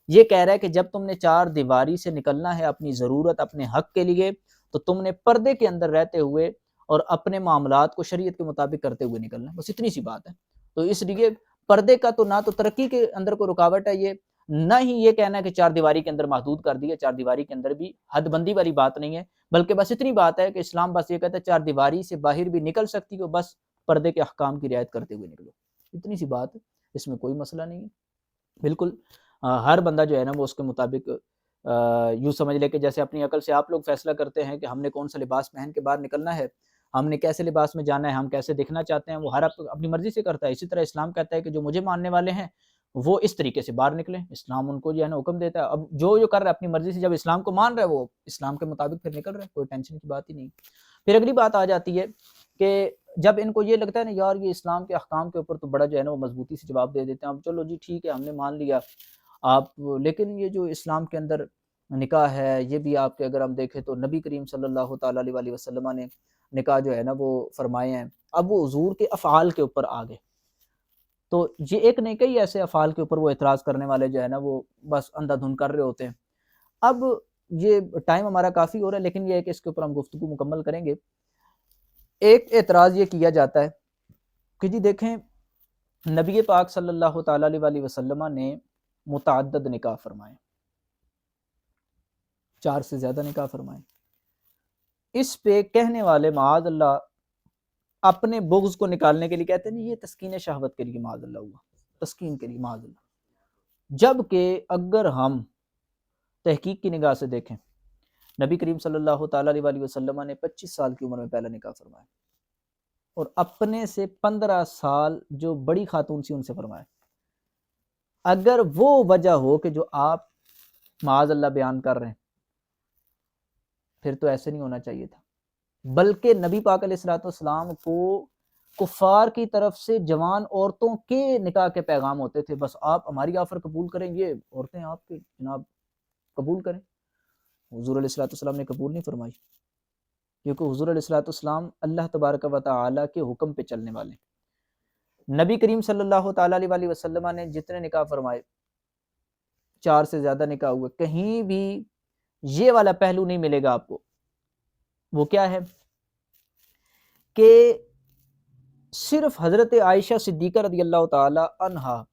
یہ کہہ رہا ہے کہ جب تم نے چار دیواری سے نکلنا ہے اپنی ضرورت اپنے حق کے لیے تو تم نے پردے کے اندر رہتے ہوئے اور اپنے معاملات کو شریعت کے مطابق کرتے ہوئے نکلنا ہے، بس اتنی سی بات ہے۔ تو اس لیے پردے کا تو نہ تو ترقی کے اندر کوئی رکاوٹ ہے یہ، نہ ہی یہ کہنا ہے کہ چار دیواری کے اندر محدود کر دیا، چار دیواری کے اندر بھی حد بندی والی بات نہیں ہے، بلکہ بس اتنی بات ہے کہ اسلام بس یہ کہتا ہے چار دیواری سے باہر بھی نکل سکتی ہو، بس پردے کے احکام کی رعایت کرتے ہوئے نکلو، اتنی سی بات ہے، اس میں کوئی مسئلہ نہیں ہے۔ بالکل ہر بندہ جو ہے نا وہ اس کے مطابق یوں سمجھ لے کہ جیسے اپنی عقل سے آپ لوگ فیصلہ کرتے ہیں کہ ہم نے کون سا لباس پہن کے باہر نکلنا ہے، ہم نے کیسے لباس میں جانا ہے، ہم کیسے دکھنا چاہتے ہیں، وہ ہر اپنی مرضی سے کرتا ہے۔ اسی طرح اسلام کہتا ہے کہ جو مجھے ماننے والے ہیں وہ اس طریقے سے باہر نکلیں، اسلام ان کو جو ہے نا حکم دیتا ہے۔ اب جو کر رہا ہے اپنی مرضی سے، جب اسلام کو مان رہا ہے وہ اسلام کے مطابق پھر نکل رہا ہے، کوئی ٹینشن کی بات ہی نہیں۔ پھر اگلی بات آ جاتی ہے کہ جب ان کو یہ لگتا ہے نا یار یہ اسلام کے احکام کے اوپر تو بڑا جو ہے نا وہ مضبوطی سے جواب دے دیتے ہیں، اب چلو جی ٹھیک ہے ہم نے مان لیا آپ، لیکن یہ جو اسلام کے اندر نکاح ہے یہ بھی آپ کے اگر ہم دیکھیں تو نبی کریم صلی اللہ تعالیٰ علیہ وسلم نے نکاح جو ہے نا وہ فرمائے ہیں۔ اب وہ حضور کے افعال کے اوپر آ گئے، تو یہ ایک نہیں کئی ایسے افعال کے اوپر وہ اعتراض کرنے والے جو ہے نا وہ بس اندھا دھند کر رہے ہوتے ہیں۔ اب یہ ٹائم ہمارا کافی ہو رہا ہے، لیکن یہ ہے کہ اس کے اوپر ہم گفتگو مکمل کریں گے۔ ایک اعتراض یہ کیا جاتا ہے کہ جی دیکھیں نبی پاک صلی اللہ تعالیٰ علیہ وسلم نے متعدد نکاح فرمائے، 4 سے زیادہ نکاح فرمائے۔ اس پہ کہنے والے معاذ اللہ اپنے بغض کو نکالنے کے لیے کہتے ہیں یہ تسکین شہوت کے لیے معاذ اللہ ہوا، تسکین کے لیے معاذ اللہ، جبکہ اگر ہم تحقیق کی نگاہ سے دیکھیں نبی کریم صلی اللہ تعالیٰ علیہ وسلم نے 25 سال کی عمر میں پہلا نکاح فرمایا اور اپنے سے 15 سال جو بڑی خاتون سی ان سے فرمایا۔ اگر وہ وجہ ہو کہ جو آپ معاذ اللہ بیان کر رہے ہیں پھر تو ایسے نہیں ہونا چاہیے تھا، بلکہ نبی پاک علیہ الصلوۃ والسلام کو کفار کی طرف سے جوان عورتوں کے نکاح کے پیغام ہوتے تھے، بس آپ ہماری آفر قبول کریں، یہ عورتیں آپ کے جناب قبول کریں۔ حضور علیہ الصلوۃ والسلام نے قبول نہیں فرمائی، کیونکہ حضور علیہ الصلوۃ والسلام اللہ تبارک و تعالیٰ کے حکم پہ چلنے والے۔ نبی کریم صلی اللہ تعالیٰ علیہ وسلم نے جتنے نکاح فرمائے 4 سے زیادہ نکاح ہوئے، کہیں بھی یہ والا پہلو نہیں ملے گا آپ کو۔ وہ کیا ہے کہ صرف حضرت عائشہ صدیقہ رضی اللہ تعالی عنہا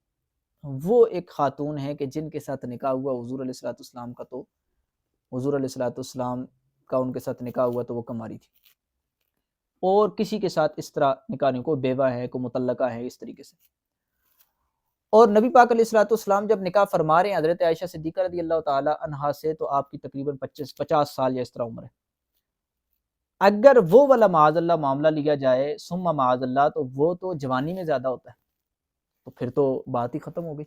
وہ ایک خاتون ہے کہ جن کے ساتھ نکاح ہوا حضور علیہ الصلوۃ والسلام کا، تو حضور علیہ الصلوۃ والسلام کا ان کے ساتھ نکاح ہوا تو وہ کماری تھی، اور کسی کے ساتھ اس طرح نکاح نہیں، کوئی بیوہ ہے کوئی مطلقہ ہے اس طریقے سے۔ اور نبی پاک علیہ الصلوۃ والسلام جب نکاح فرما رہے ہیں حضرت عائشہ صدیقہ رضی اللہ تعالی عنہا سے تو آپ کی تقریباً 50 سال یا اس طرح عمر ہے۔ اگر وہ والا معاذ اللہ معاملہ لیا جائے ثم معاذ اللہ تو وہ تو جوانی میں زیادہ ہوتا ہے، تو پھر تو بات ہی ختم ہو گئی،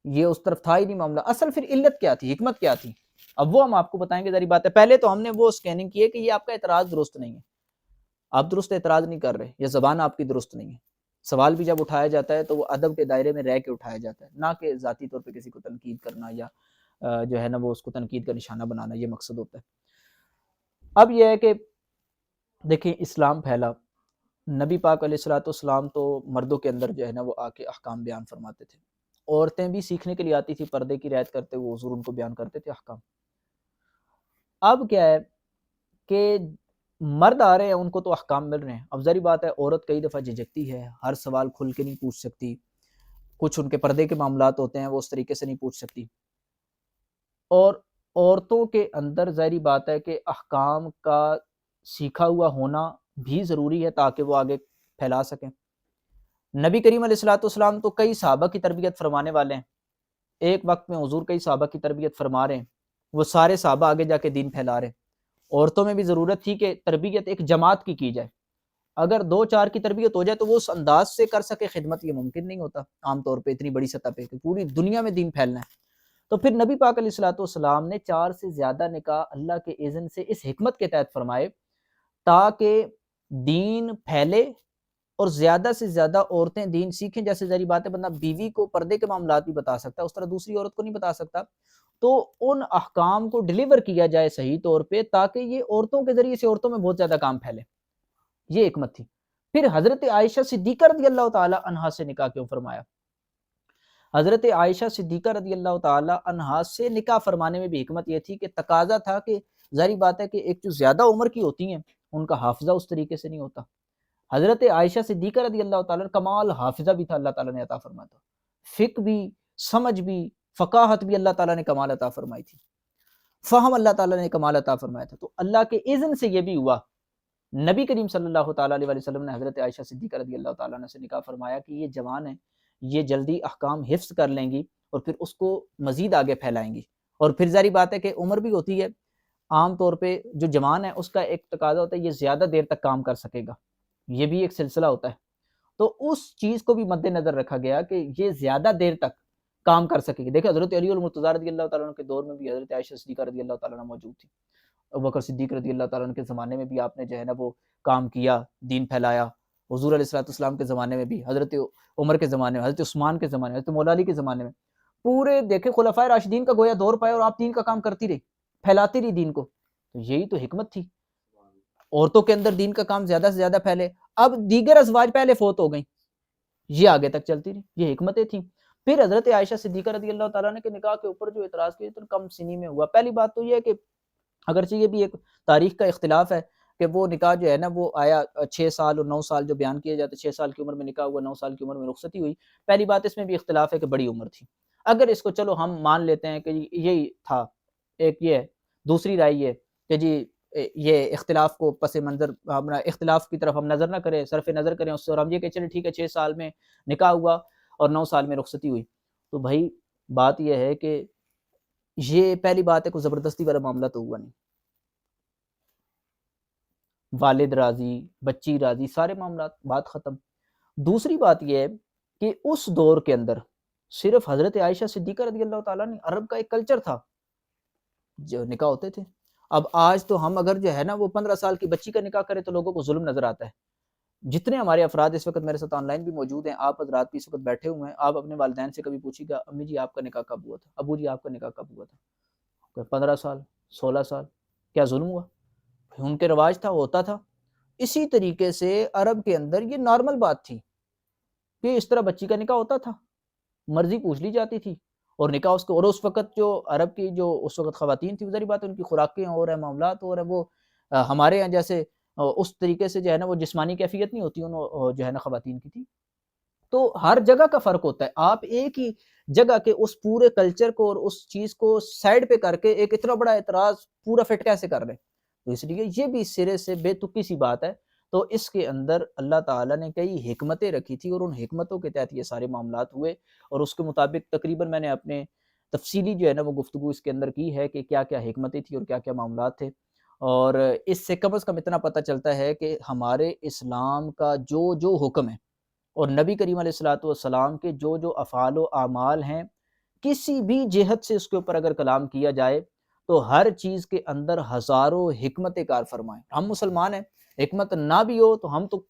یہ اس طرف تھا ہی نہیں معاملہ۔ اصل پھر علت کیا تھی، حکمت کیا تھی، اب وہ ہم آپ کو بتائیں گے۔ ذری بات ہے، پہلے تو ہم نے وہ سکیننگ کی ہے کہ یہ آپ کا اعتراض درست نہیں ہے، آپ درست اعتراض نہیں کر رہے، یا زبان آپ کی درست نہیں ہے۔ سوال بھی جب اٹھایا جاتا ہے تو وہ ادب کے دائرے میں رہ کے اٹھایا جاتا ہے، نہ کہ ذاتی طور پہ کسی کو تنقید کرنا یا جو ہے نا وہ اس کو تنقید کا نشانہ بنانا، یہ مقصد ہوتا ہے۔ اب یہ ہے کہ دیکھیں اسلام پھیلا، نبی پاک علیہ الصلوۃ والسلام تو مردوں کے اندر جو ہے نا وہ آ کے احکام بیان فرماتے تھے، عورتیں بھی سیکھنے کے لیے آتی تھی، پردے کی رعایت کرتے ہوئے حضور ان کو بیان کرتے تھے احکام۔ اب کیا ہے کہ مرد آ رہے ہیں ان کو تو احکام مل رہے ہیں، اب ظاہر بات ہے عورت کئی دفعہ جھجکتی ہے، ہر سوال کھل کے نہیں پوچھ سکتی، کچھ ان کے پردے کے معاملات ہوتے ہیں وہ اس طریقے سے نہیں پوچھ سکتی، اور عورتوں کے اندر ظاہری بات ہے کہ احکام کا سیکھا ہوا ہونا بھی ضروری ہے تاکہ وہ آگے پھیلا سکیں۔ نبی کریم علیہ الصلوۃ والسلام تو کئی صحابہ کی تربیت فرمانے والے ہیں، ایک وقت میں حضور کئی صحابہ کی تربیت فرما رہے ہیں، وہ سارے صحابہ آگے جا کے دین پھیلا رہے ہیں۔ عورتوں میں بھی ضرورت تھی کہ تربیت ایک جماعت کی جائے، اگر 2-4 کی تربیت ہو جائے تو وہ اس انداز سے کر سکے خدمت، یہ ممکن نہیں ہوتا عام طور پہ اتنی بڑی سطح پہ کہ پوری دنیا میں دین پھیلنا ہے۔ تو پھر نبی پاک علیہ الصلوۃ والسلام نے 4 سے زیادہ نکاح اللہ کے اذن سے اس حکمت کے تحت فرمائے تاکہ دین پھیلے اور زیادہ سے زیادہ عورتیں دین سیکھیں. جیسے ظاہری بات ہے بندہ بیوی کو پردے کے معاملات بھی بتا سکتا ہے، اس طرح دوسری عورت کو نہیں بتا سکتا. تو ان احکام کو ڈیلیور کیا جائے صحیح طور پہ، تاکہ یہ عورتوں کے ذریعے سے عورتوں میں بہت زیادہ کام پھیلے. یہ حکمت تھی. پھر حضرت عائشہ صدیقہ رضی اللہ تعالی عنہا سے نکاح کیوں فرمایا؟ حضرت عائشہ صدیقہ رضی اللہ تعالی عنہا سے نکاح فرمانے میں بھی حکمت یہ تھی کہ تقاضا تھا کہ ظاہری بات ہے کہ ایک جو زیادہ عمر کی ہوتی ہیں ان کا حافظہ اس طریقے سے نہیں ہوتا. حضرت عائشہ صدیقہ رضی اللہ تعالیٰ کمال حافظہ بھی تھا، اللہ تعالیٰ نے عطا فرمایا تھا، فقہ بھی، سمجھ بھی، فقاہت بھی اللہ تعالیٰ نے کمال عطا فرمائی تھی، فہم اللہ تعالیٰ نے کمال عطا فرمایا تھا. تو اللہ کے اذن سے یہ بھی ہوا. نبی کریم صلی اللہ تعالیٰ علیہ وسلم نے حضرت عائشہ صدیقہ رضی اللہ تعالیٰ عنہ سے نکاح فرمایا کہ یہ جوان ہے، یہ جلدی احکام حفظ کر لیں گی اور پھر اس کو مزید آگے پھیلائیں گی. اور پھر ظاہری بات ہے کہ عمر بھی ہوتی ہے، عام طور پہ جو جوان ہے اس کا ایک تقاضا ہوتا ہے یہ زیادہ دیر تک کام کر سکے گا، یہ بھی ایک سلسلہ ہوتا ہے. تو اس چیز کو بھی مد نظر رکھا گیا کہ یہ زیادہ دیر تک کام کر سکے گی. دیکھیں حضرت علی المرتضیٰ رضی اللہ تعالیٰ عنہ کے دور میں بھی حضرت عائشہ صدیقہ رضی اللہ تعالیٰ عنہ موجود تھی. ابوبکر صدیق رضی اللہ تعالیٰ عنہ کے زمانے میں بھی آپ نے جو ہے نا وہ کام کیا، دین پھیلایا. حضور علیہ السلام کے زمانے میں بھی، حضرت عمر کے زمانے میں، حضرت عثمان کے زمانے میں، حضرت مولا علی کے زمانے میں، پورے دیکھیں خلفائے راشدین کا گویا دور پایا اور آپ دین کا کام کرتی رہی، پھیلاتی رہی دین کو. تو یہی تو حکمت تھی، عورتوں کے اندر دین کا کام زیادہ سے زیادہ پھیلے. اب دیگر ازواج پہلے فوت ہو گئیں، یہ آگے تک چلتی رہی، یہ حکمتیں تھیں. پھر حضرت عائشہ صدیقہ رضی اللہ تعالیٰ عنہ کے نکاح کے اوپر جو اعتراض کیا تو کم سنی میں ہوا. پہلی بات تو یہ ہے کہ اگرچہ یہ بھی ایک تاریخ کا اختلاف ہے کہ وہ نکاح جو ہے نا وہ آیا 6 سال اور 9 سال جو بیان کیے جاتے، 6 سال کی عمر میں نکاح ہوا، 9 سال کی عمر میں رخصتی ہوئی. پہلی بات اس میں بھی اختلاف ہے کہ بڑی عمر تھی. اگر اس کو چلو ہم مان لیتے ہیں کہ یہی تھا، ایک یہ ہے. دوسری رائے یہ کہ جی یہ اختلاف کو پس منظر، ہمارا اختلاف کی طرف ہم نظر نہ کریں، صرف نظر کریں اس سے، اور ہم یہ کہ چلے ٹھیک ہے 6 سال میں نکاح ہوا اور 9 سال میں رخصتی ہوئی. تو بھائی بات یہ ہے کہ یہ پہلی بات ہے کوئی زبردستی والا معاملہ تو ہوا نہیں، والد راضی، بچی راضی، سارے معاملات، بات ختم. دوسری بات یہ ہے کہ اس دور کے اندر صرف حضرت عائشہ صدیقہ رضی اللہ تعالیٰ نے، عرب کا ایک کلچر تھا جو نکاح ہوتے تھے. اب آج تو ہم اگر جو ہے نا وہ 15 سال کی بچی کا نکاح کرے تو لوگوں کو ظلم نظر آتا ہے. جتنے ہمارے افراد اس وقت میرے ساتھ آن لائن بھی موجود ہیں، آپ حضرات بھی اس وقت بیٹھے ہوئے ہیں، آپ اپنے والدین سے کبھی پوچھیے گا امی جی آپ کا نکاح کب ہوا تھا، ابو جی آپ کا نکاح کب ہوا تھا؟ 15 سال، 16 سال، کیا ظلم ہوا؟ ان کے رواج تھا، ہوتا تھا. اسی طریقے سے عرب کے اندر یہ نارمل بات تھی کہ اس طرح بچی کا نکاح ہوتا تھا، مرضی پوچھ لی جاتی تھی اور نکاح اس کو. اور اس وقت جو عرب کی جو اس وقت خواتین تھی، ظاہری بات ہے ان کی خوراکیں اور ہیں، معاملات اور ہیں، وہ ہمارے یہاں جیسے اس طریقے سے جو ہے نا وہ جسمانی کیفیت نہیں ہوتی ان جو ہے نا خواتین کی تھی. تو ہر جگہ کا فرق ہوتا ہے. آپ ایک ہی جگہ کے اس پورے کلچر کو اور اس چیز کو سائڈ پہ کر کے ایک اتنا بڑا اعتراض پورا فٹ کیسے کر رہے ہیں؟ تو اس لیے یہ بھی سرے سے بے تکی سی بات ہے. تو اس کے اندر اللہ تعالیٰ نے کئی حکمتیں رکھی تھی اور ان حکمتوں کے تحت یہ سارے معاملات ہوئے. اور اس کے مطابق تقریباً میں نے اپنے تفصیلی جو ہے نا وہ گفتگو اس کے اندر کی ہے کہ کیا کیا حکمتیں تھیں اور کیا کیا معاملات تھے. اور اس سے کم از کم اتنا پتہ چلتا ہے کہ ہمارے اسلام کا جو جو حکم ہے اور نبی کریم علیہ الصلوۃ والسلام کے جو جو افعال و اعمال ہیں، کسی بھی جہت سے اس کے اوپر اگر کلام کیا جائے تو ہر چیز کے اندر ہزاروں حکمتیں کار فرمائیں. ہم مسلمان ہیں، حکمت نہ بھی ہو تو ہم تو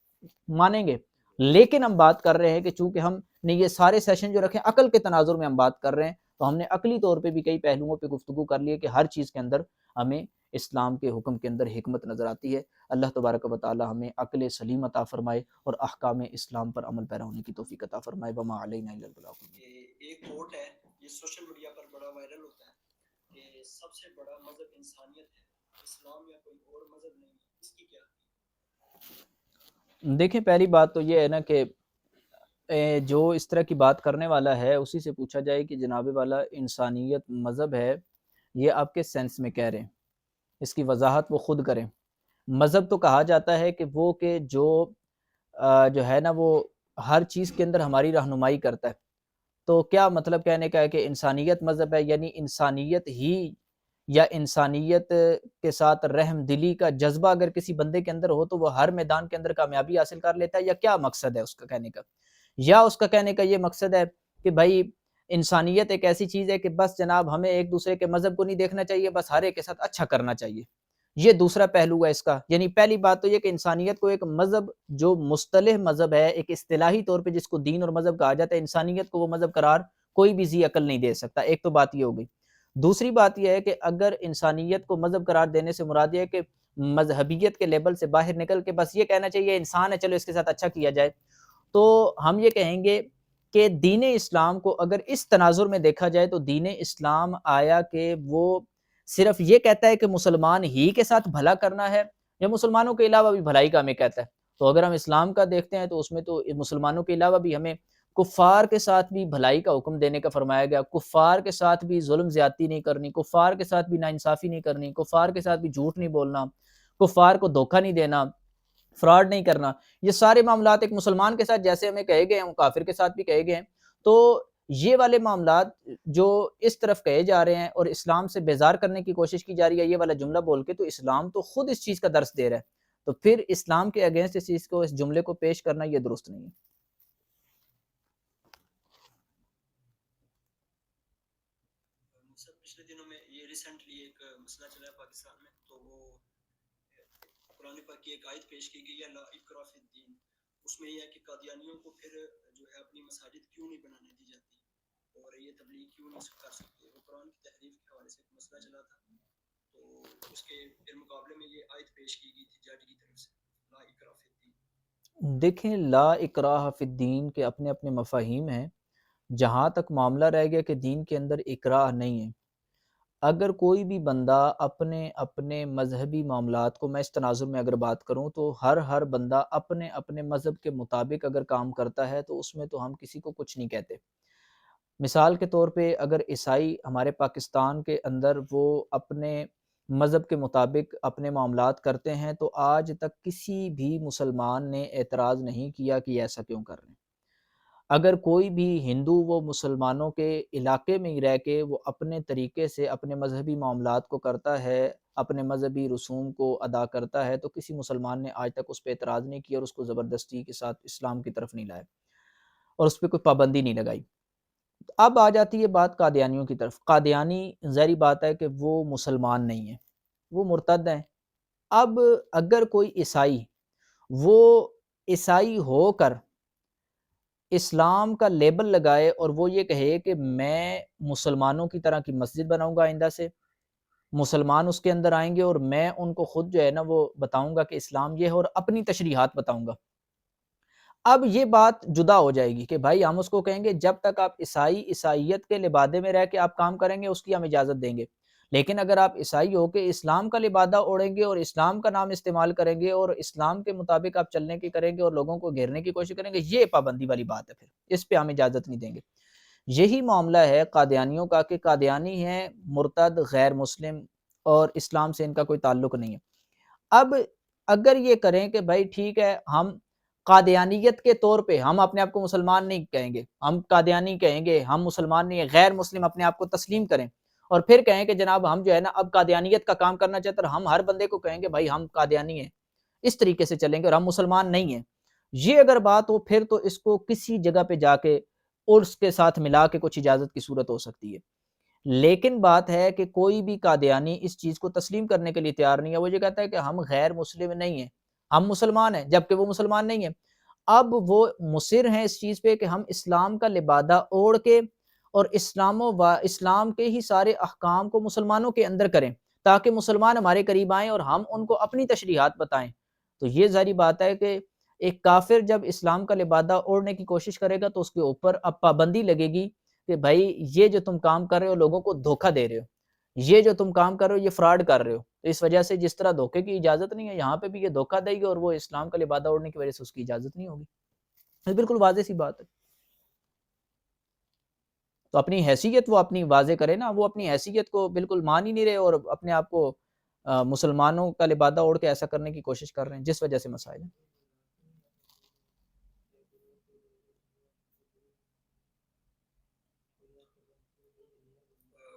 مانیں گے، لیکن ہم بات کر رہے ہیں کہ چونکہ ہم نے یہ سارے سیشن جو رکھے عقل کے تناظر میں ہم بات کر رہے ہیں، تو ہم نے عقلی طور پہ بھی کئی پہلوؤں پہ گفتگو کر لی ہے کہ ہر چیز کے اندر ہمیں اسلام کے حکم کے اندر حکمت نظر آتی ہے. اللہ تبارک و تعالی ہمیں عقل سلیم عطا فرمائے اور احکام اسلام پر عمل پیرا ہونے کی توفیق عطا فرمائے. وما علینا الا البلاغ. ایک کوٹ ہے یہ سوشل میڈیا پر بڑا وائرل ہوتا ہے کہ سب سے بڑا مذہب انسانیت ہے، اسلام یا کوئی اور مذہب نہیں. اس کی کیا؟ دیکھیں پہلی بات تو یہ ہے نا کہ جو اس طرح کی بات کرنے والا ہے اسی سے پوچھا جائے کہ جناب والا انسانیت مذہب ہے، یہ آپ کے سینس میں کہہ رہے ہیں، اس کی وضاحت وہ خود کریں. مذہب تو کہا جاتا ہے کہ وہ کہ جو ہے نا وہ ہر چیز کے اندر ہماری رہنمائی کرتا ہے. تو کیا مطلب کہنے کا ہے کہ انسانیت مذہب ہے، یعنی انسانیت ہی یا انسانیت کے ساتھ رحم دلی کا جذبہ اگر کسی بندے کے اندر ہو تو وہ ہر میدان کے اندر کامیابی حاصل کر لیتا ہے، یا کیا مقصد ہے اس کا کہنے کا؟ یا اس کا کہنے کا یہ مقصد ہے کہ بھائی انسانیت ایک ایسی چیز ہے کہ بس جناب ہمیں ایک دوسرے کے مذہب کو نہیں دیکھنا چاہیے، بس ہر ایک کے ساتھ اچھا کرنا چاہیے. یہ دوسرا پہلو ہے اس کا. یعنی پہلی بات تو یہ کہ انسانیت کو ایک مذہب جو مصطلح مذہب ہے، ایک اصطلاحی طور پہ جس کو دین اور مذہب کہا جاتا ہے، انسانیت کو وہ مذہب قرار کوئی بھی ذی عقل نہیں دے سکتا. ایک تو بات یہ ہو گئی. دوسری بات یہ ہے کہ اگر انسانیت کو مذہب قرار دینے سے مراد یہ ہے کہ مذہبیت کے لیبل سے باہر نکل کے بس یہ کہنا چاہیے انسان ہے، چلو اس کے ساتھ اچھا کیا جائے، تو ہم یہ کہیں گے کہ دین اسلام کو اگر اس تناظر میں دیکھا جائے تو دین اسلام آیا کہ وہ صرف یہ کہتا ہے کہ مسلمان ہی کے ساتھ بھلا کرنا ہے، یا مسلمانوں کے علاوہ بھی بھلائی کا ہمیں کہتا ہے. تو اگر ہم اسلام کا دیکھتے ہیں تو اس میں تو مسلمانوں کے علاوہ بھی ہمیں کفار کے ساتھ بھی بھلائی کا حکم دینے کا فرمایا گیا، کفار کے ساتھ بھی ظلم زیادتی نہیں کرنی، کفار کے ساتھ بھی ناانصافی نہیں کرنی، کفار کے ساتھ بھی جھوٹ نہیں بولنا، کفار کو دھوکہ نہیں دینا، فراڈ نہیں کرنا. یہ سارے معاملات ایک مسلمان کے ساتھ جیسے ہمیں کہے گئے ہیں کافر کے ساتھ بھی کہے گئے ہیں. تو یہ والے معاملات جو اس طرف کہے جا رہے ہیں اور اسلام سے بیزار کرنے کی کوشش کی جا رہی ہے یہ والا جملہ بول کے، تو اسلام تو خود اس چیز کا درس دے رہا ہے. تو پھر اسلام کے اگینسٹ اس چیز کو، اس جملے کو پیش کرنا یہ درست نہیں ہے. سر پچھلے دنوں میں یہ ریسنٹلی ایک مسئلہ چلا ہے پاکستان میں، تو وہ قرآن پاک کی ایک آیت پیش کی گئی ہے لا اکراہ فی الدین. اس میں یہ ہے کہ قادیانیوں کو پھر جو ہے اپنی مساجد کیوں نہیں بنانے دی جاتی اور یہ تبلیغ کیوں نہیں کر سکتے. وہ قرآن کی تحریف کے حوالے سے ایک مسئلہ چلا تھا، تو اس کے پھر مقابلے میں یہ آیت پیش کی گئی تھی جج کی طرف سے لا اکراہ فی الدین. دیکھیں، لا اکراہ فی الدین کے اپنے اپنے مفاہیم ہیں. جہاں تک معاملہ رہ گیا کہ دین کے اندر اکراہ نہیں ہے، اگر کوئی بھی بندہ اپنے اپنے مذہبی معاملات کو، میں اس تناظر میں اگر بات کروں تو ہر بندہ اپنے اپنے مذہب کے مطابق اگر کام کرتا ہے تو اس میں تو ہم کسی کو کچھ نہیں کہتے. مثال کے طور پہ اگر عیسائی ہمارے پاکستان کے اندر وہ اپنے مذہب کے مطابق اپنے معاملات کرتے ہیں تو آج تک کسی بھی مسلمان نے اعتراض نہیں کیا کہ ایسا کیوں کر رہے ہیں. اگر کوئی بھی ہندو وہ مسلمانوں کے علاقے میں ہی رہ کے وہ اپنے طریقے سے اپنے مذہبی معاملات کو کرتا ہے، اپنے مذہبی رسوم کو ادا کرتا ہے، تو کسی مسلمان نے آج تک اس پہ اعتراض نہیں کیا اور اس کو زبردستی کے ساتھ اسلام کی طرف نہیں لایا اور اس پہ کوئی پابندی نہیں لگائی. اب آ جاتی ہے بات قادیانیوں کی طرف. قادیانی ظاہری بات ہے کہ وہ مسلمان نہیں ہیں، وہ مرتد ہیں. اب اگر کوئی عیسائی وہ عیسائی ہو کر اسلام کا لیبل لگائے اور وہ یہ کہے کہ میں مسلمانوں کی طرح کی مسجد بناؤں گا آئندہ سے، مسلمان اس کے اندر آئیں گے اور میں ان کو خود جو ہے نا وہ بتاؤں گا کہ اسلام یہ ہے اور اپنی تشریحات بتاؤں گا. اب یہ بات جدا ہو جائے گی کہ بھائی ہم اس کو کہیں گے جب تک آپ عیسائیت کے لبادے میں رہ کے آپ کام کریں گے اس کی ہم اجازت دیں گے، لیکن اگر آپ عیسائی ہو کے اسلام کا لبادہ اوڑھیں گے اور اسلام کا نام استعمال کریں گے اور اسلام کے مطابق آپ چلنے کی کریں گے اور لوگوں کو گھیرنے کی کوشش کریں گے، یہ پابندی والی بات ہے، پھر اس پہ ہم اجازت نہیں دیں گے. یہی معاملہ ہے قادیانیوں کا کہ قادیانی ہیں مرتد، غیر مسلم اور اسلام سے ان کا کوئی تعلق نہیں ہے. اب اگر یہ کریں کہ بھائی ٹھیک ہے ہم قادیانیت کے طور پہ ہم اپنے آپ کو مسلمان نہیں کہیں گے، ہم قادیانی کہیں گے، ہم مسلمان نہیں ہیں، غیر مسلم اپنے آپ کو تسلیم کریں اور پھر کہیں کہ جناب ہم جو ہے نا اب قادیانیت کا کام کرنا چاہتے ہیں، ہم ہر بندے کو کہیں گے بھائی ہم قادیانی ہیں، اس طریقے سے چلیں گے اور ہم مسلمان نہیں ہیں. یہ اگر بات ہو پھر تو اس کو کسی جگہ پہ جا کے اور اس کے ساتھ ملا کے کچھ اجازت کی صورت ہو سکتی ہے. لیکن بات ہے کہ کوئی بھی قادیانی اس چیز کو تسلیم کرنے کے لیے تیار نہیں ہے. وہ یہ کہتا ہے کہ ہم غیر مسلم نہیں ہیں، ہم مسلمان ہیں، جبکہ وہ مسلمان نہیں ہیں. اب وہ مصر ہیں اس چیز پہ کہ ہم اسلام کا لبادہ اوڑھ کے اور اسلام کے ہی سارے احکام کو مسلمانوں کے اندر کریں تاکہ مسلمان ہمارے قریب آئیں اور ہم ان کو اپنی تشریحات بتائیں. تو یہ ظاہری بات ہے کہ ایک کافر جب اسلام کا لبادہ اوڑھنے کی کوشش کرے گا تو اس کے اوپر اب پابندی لگے گی کہ بھائی یہ جو تم کام کر رہے ہو لوگوں کو دھوکہ دے رہے ہو، یہ جو تم کام کر رہے ہو یہ فراڈ کر رہے ہو. تو اس وجہ سے جس طرح دھوکے کی اجازت نہیں ہے یہاں پہ بھی یہ دھوکہ دے گی اور وہ اسلام کا لبادہ اوڑھنے کی وجہ سے اس کی اجازت نہیں ہوگی. یہ بالکل واضح سی بات ہے. تو اپنی حیثیت وہ اپنی واضح کرے نا، وہ اپنی حیثیت کو بالکل مان ہی نہیں رہے اور اپنے آپ کو مسلمانوں کا لبادہ اوڑھ کے ایسا کرنے کی کوشش کر رہے ہیں جس وجہ سے مسائل ہیں.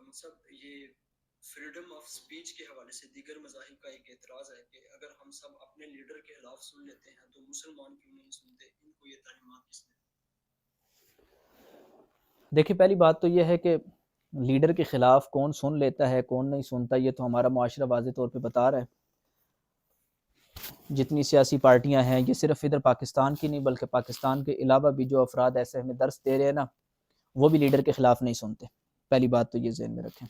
مطلب یہ فریڈم آف سپیچ کے حوالے سے دیگر مذاہب کا ایک اعتراض ہے کہ اگر ہم سب اپنے لیڈر کے خلاف سن لیتے ہیں تو مسلمان کیوں نہیں سنتے؟ ان کو یہ تعلیمات کس نے؟ دیکھیں پہلی بات تو یہ ہے کہ لیڈر کے خلاف کون سن لیتا ہے کون نہیں سنتا یہ تو ہمارا معاشرہ واضح طور پہ بتا رہا ہے. جتنی سیاسی پارٹیاں ہیں یہ صرف ادھر پاکستان کی نہیں بلکہ پاکستان کے علاوہ بھی جو افراد ایسے ہمیں درس دے رہے ہیں نا، وہ بھی لیڈر کے خلاف نہیں سنتے. پہلی بات تو یہ ذہن میں رکھیں.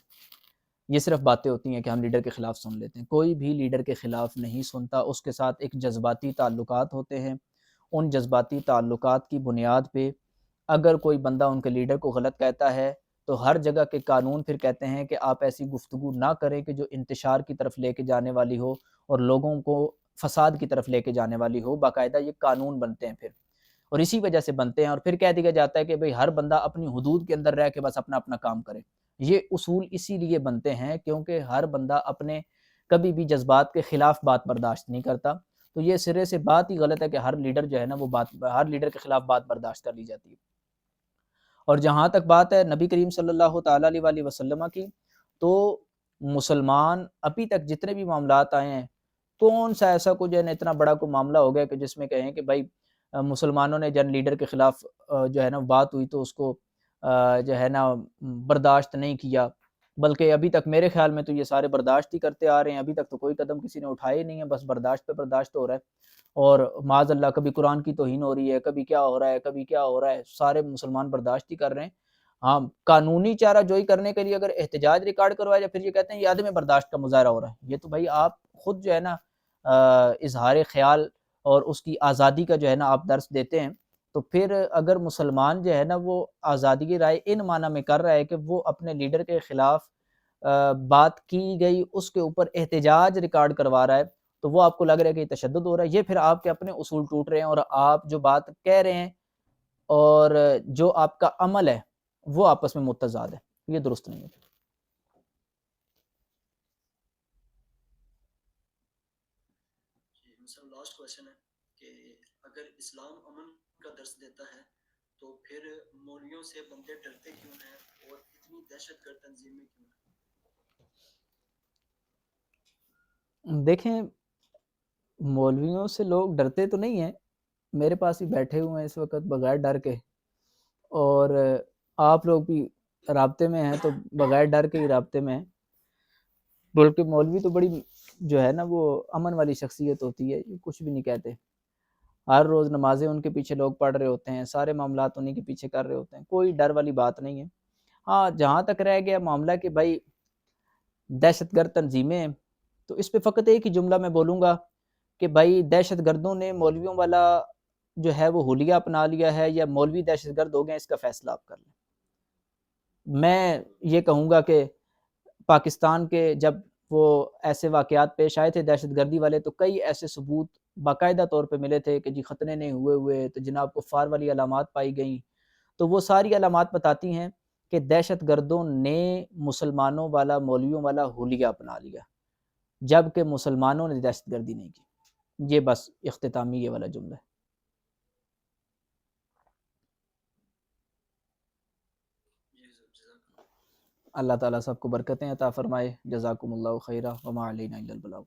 یہ صرف باتیں ہوتی ہیں کہ ہم لیڈر کے خلاف سن لیتے ہیں. کوئی بھی لیڈر کے خلاف نہیں سنتا. اس کے ساتھ ایک جذباتی تعلقات ہوتے ہیں. ان جذباتی تعلقات کی بنیاد پہ اگر کوئی بندہ ان کے لیڈر کو غلط کہتا ہے تو ہر جگہ کے قانون پھر کہتے ہیں کہ آپ ایسی گفتگو نہ کریں کہ جو انتشار کی طرف لے کے جانے والی ہو اور لوگوں کو فساد کی طرف لے کے جانے والی ہو. باقاعدہ یہ قانون بنتے ہیں پھر، اور اسی وجہ سے بنتے ہیں. اور پھر کہہ دیا جاتا ہے کہ بھئی ہر بندہ اپنی حدود کے اندر رہ کے بس اپنا اپنا کام کرے. یہ اصول اسی لیے بنتے ہیں کیونکہ ہر بندہ اپنے کبھی بھی جذبات کے خلاف بات برداشت نہیں کرتا. تو یہ سرے سے بات ہی غلط ہے کہ ہر لیڈر جو ہے نا وہ ہر لیڈر کے خلاف بات برداشت کر لی جاتی ہے. اور جہاں تک بات ہے نبی کریم صلی اللہ تعالیٰ علیہ وآلہ وسلم کی، تو مسلمان ابھی تک جتنے بھی معاملات آئے ہیں، کون سا ایسا کوئی جو ہے نا اتنا بڑا کوئی معاملہ ہو گیا کہ جس میں کہیں کہ بھائی مسلمانوں نے جن لیڈر کے خلاف جو ہے نا بات ہوئی تو اس کو جو ہے نا برداشت نہیں کیا، بلکہ ابھی تک میرے خیال میں تو یہ سارے برداشت ہی کرتے آ رہے ہیں. ابھی تک تو کوئی قدم کسی نے اٹھائے ہی نہیں ہے، بس برداشت پہ برداشت ہو رہا ہے. اور معاذ اللہ کبھی قرآن کی توہین ہو رہی ہے، کبھی کیا ہو رہا ہے، کبھی کیا ہو رہا ہے. سارے مسلمان برداشت ہی کر رہے ہیں. ہاں، قانونی چارہ جوئی کرنے کے لیے اگر احتجاج ریکارڈ کروایا جائے پھر یہ کہتے ہیں یہ عدم برداشت کا مظاہرہ ہو رہا ہے. یہ تو بھائی آپ خود جو ہے نا اظہار خیال اور اس کی آزادی کا جو ہے نا آپ درس دیتے ہیں. تو پھر اگر مسلمان جو ہے نا وہ آزادی رائے ان معنی میں کر رہا ہے کہ وہ اپنے لیڈر کے خلاف بات کی گئی اس کے اوپر احتجاج ریکارڈ کروا رہا ہے، تو وہ آپ کو لگ رہا ہے کہ یہ تشدد ہو رہا ہے. یہ پھر آپ کے اپنے اصول ٹوٹ رہے ہیں، اور آپ جو بات کہہ رہے ہیں اور جو آپ کا عمل ہے وہ آپس میں متضاد ہے. یہ درست نہیں ہے. مثلا لاسٹ کویشچن ہے کہ اگر اسلام امن کا درس دیتا ہے تو پھر مولویوں سے بندے ڈرتے کیوں ہیں اور اتنی دہشت گرد تنظیمیں کیوں ہیں؟ دیکھیں، مولویوں سے لوگ ڈرتے تو نہیں ہیں. میرے پاس ہی بیٹھے ہوئے ہیں اس وقت بغیر ڈر کے، اور آپ لوگ بھی رابطے میں ہیں تو بغیر ڈر کے ہی رابطے میں ہیں. بلکہ مولوی تو بڑی جو ہے نا وہ امن والی شخصیت ہوتی ہے، یہ کچھ بھی نہیں کہتے. ہر روز نمازیں ان کے پیچھے لوگ پڑھ رہے ہوتے ہیں، سارے معاملات انہیں کے پیچھے کر رہے ہوتے ہیں. کوئی ڈر والی بات نہیں ہے. ہاں، جہاں تک رہ گیا معاملہ کہ بھائی دہشت گرد تنظیمیں ہیں، تو اس پہ فقط ایک ہی جملہ میں بولوں گا کہ بھائی دہشت گردوں نے مولویوں والا جو ہے وہ حلیہ اپنا لیا ہے یا مولوی دہشت گرد ہو گئے، اس کا فیصلہ آپ کر لیں. میں یہ کہوں گا کہ پاکستان کے جب وہ ایسے واقعات پیش آئے تھے دہشت گردی والے، تو کئی ایسے ثبوت باقاعدہ طور پہ ملے تھے کہ جی ختنے نہیں ہوئے تو جناب کفار والی علامات پائی گئیں. تو وہ ساری علامات بتاتی ہیں کہ دہشت گردوں نے مسلمانوں والا مولویوں والا حلیہ اپنا لیا، جبکہ مسلمانوں نے دہشت گردی نہیں کی. یہ بس اختتامی یہ والا جملہ ہے. اللہ تعالیٰ سب کو برکتیں عطا فرمائے. جزاکم اللہ خیرہ وما علینا الا البلاغ.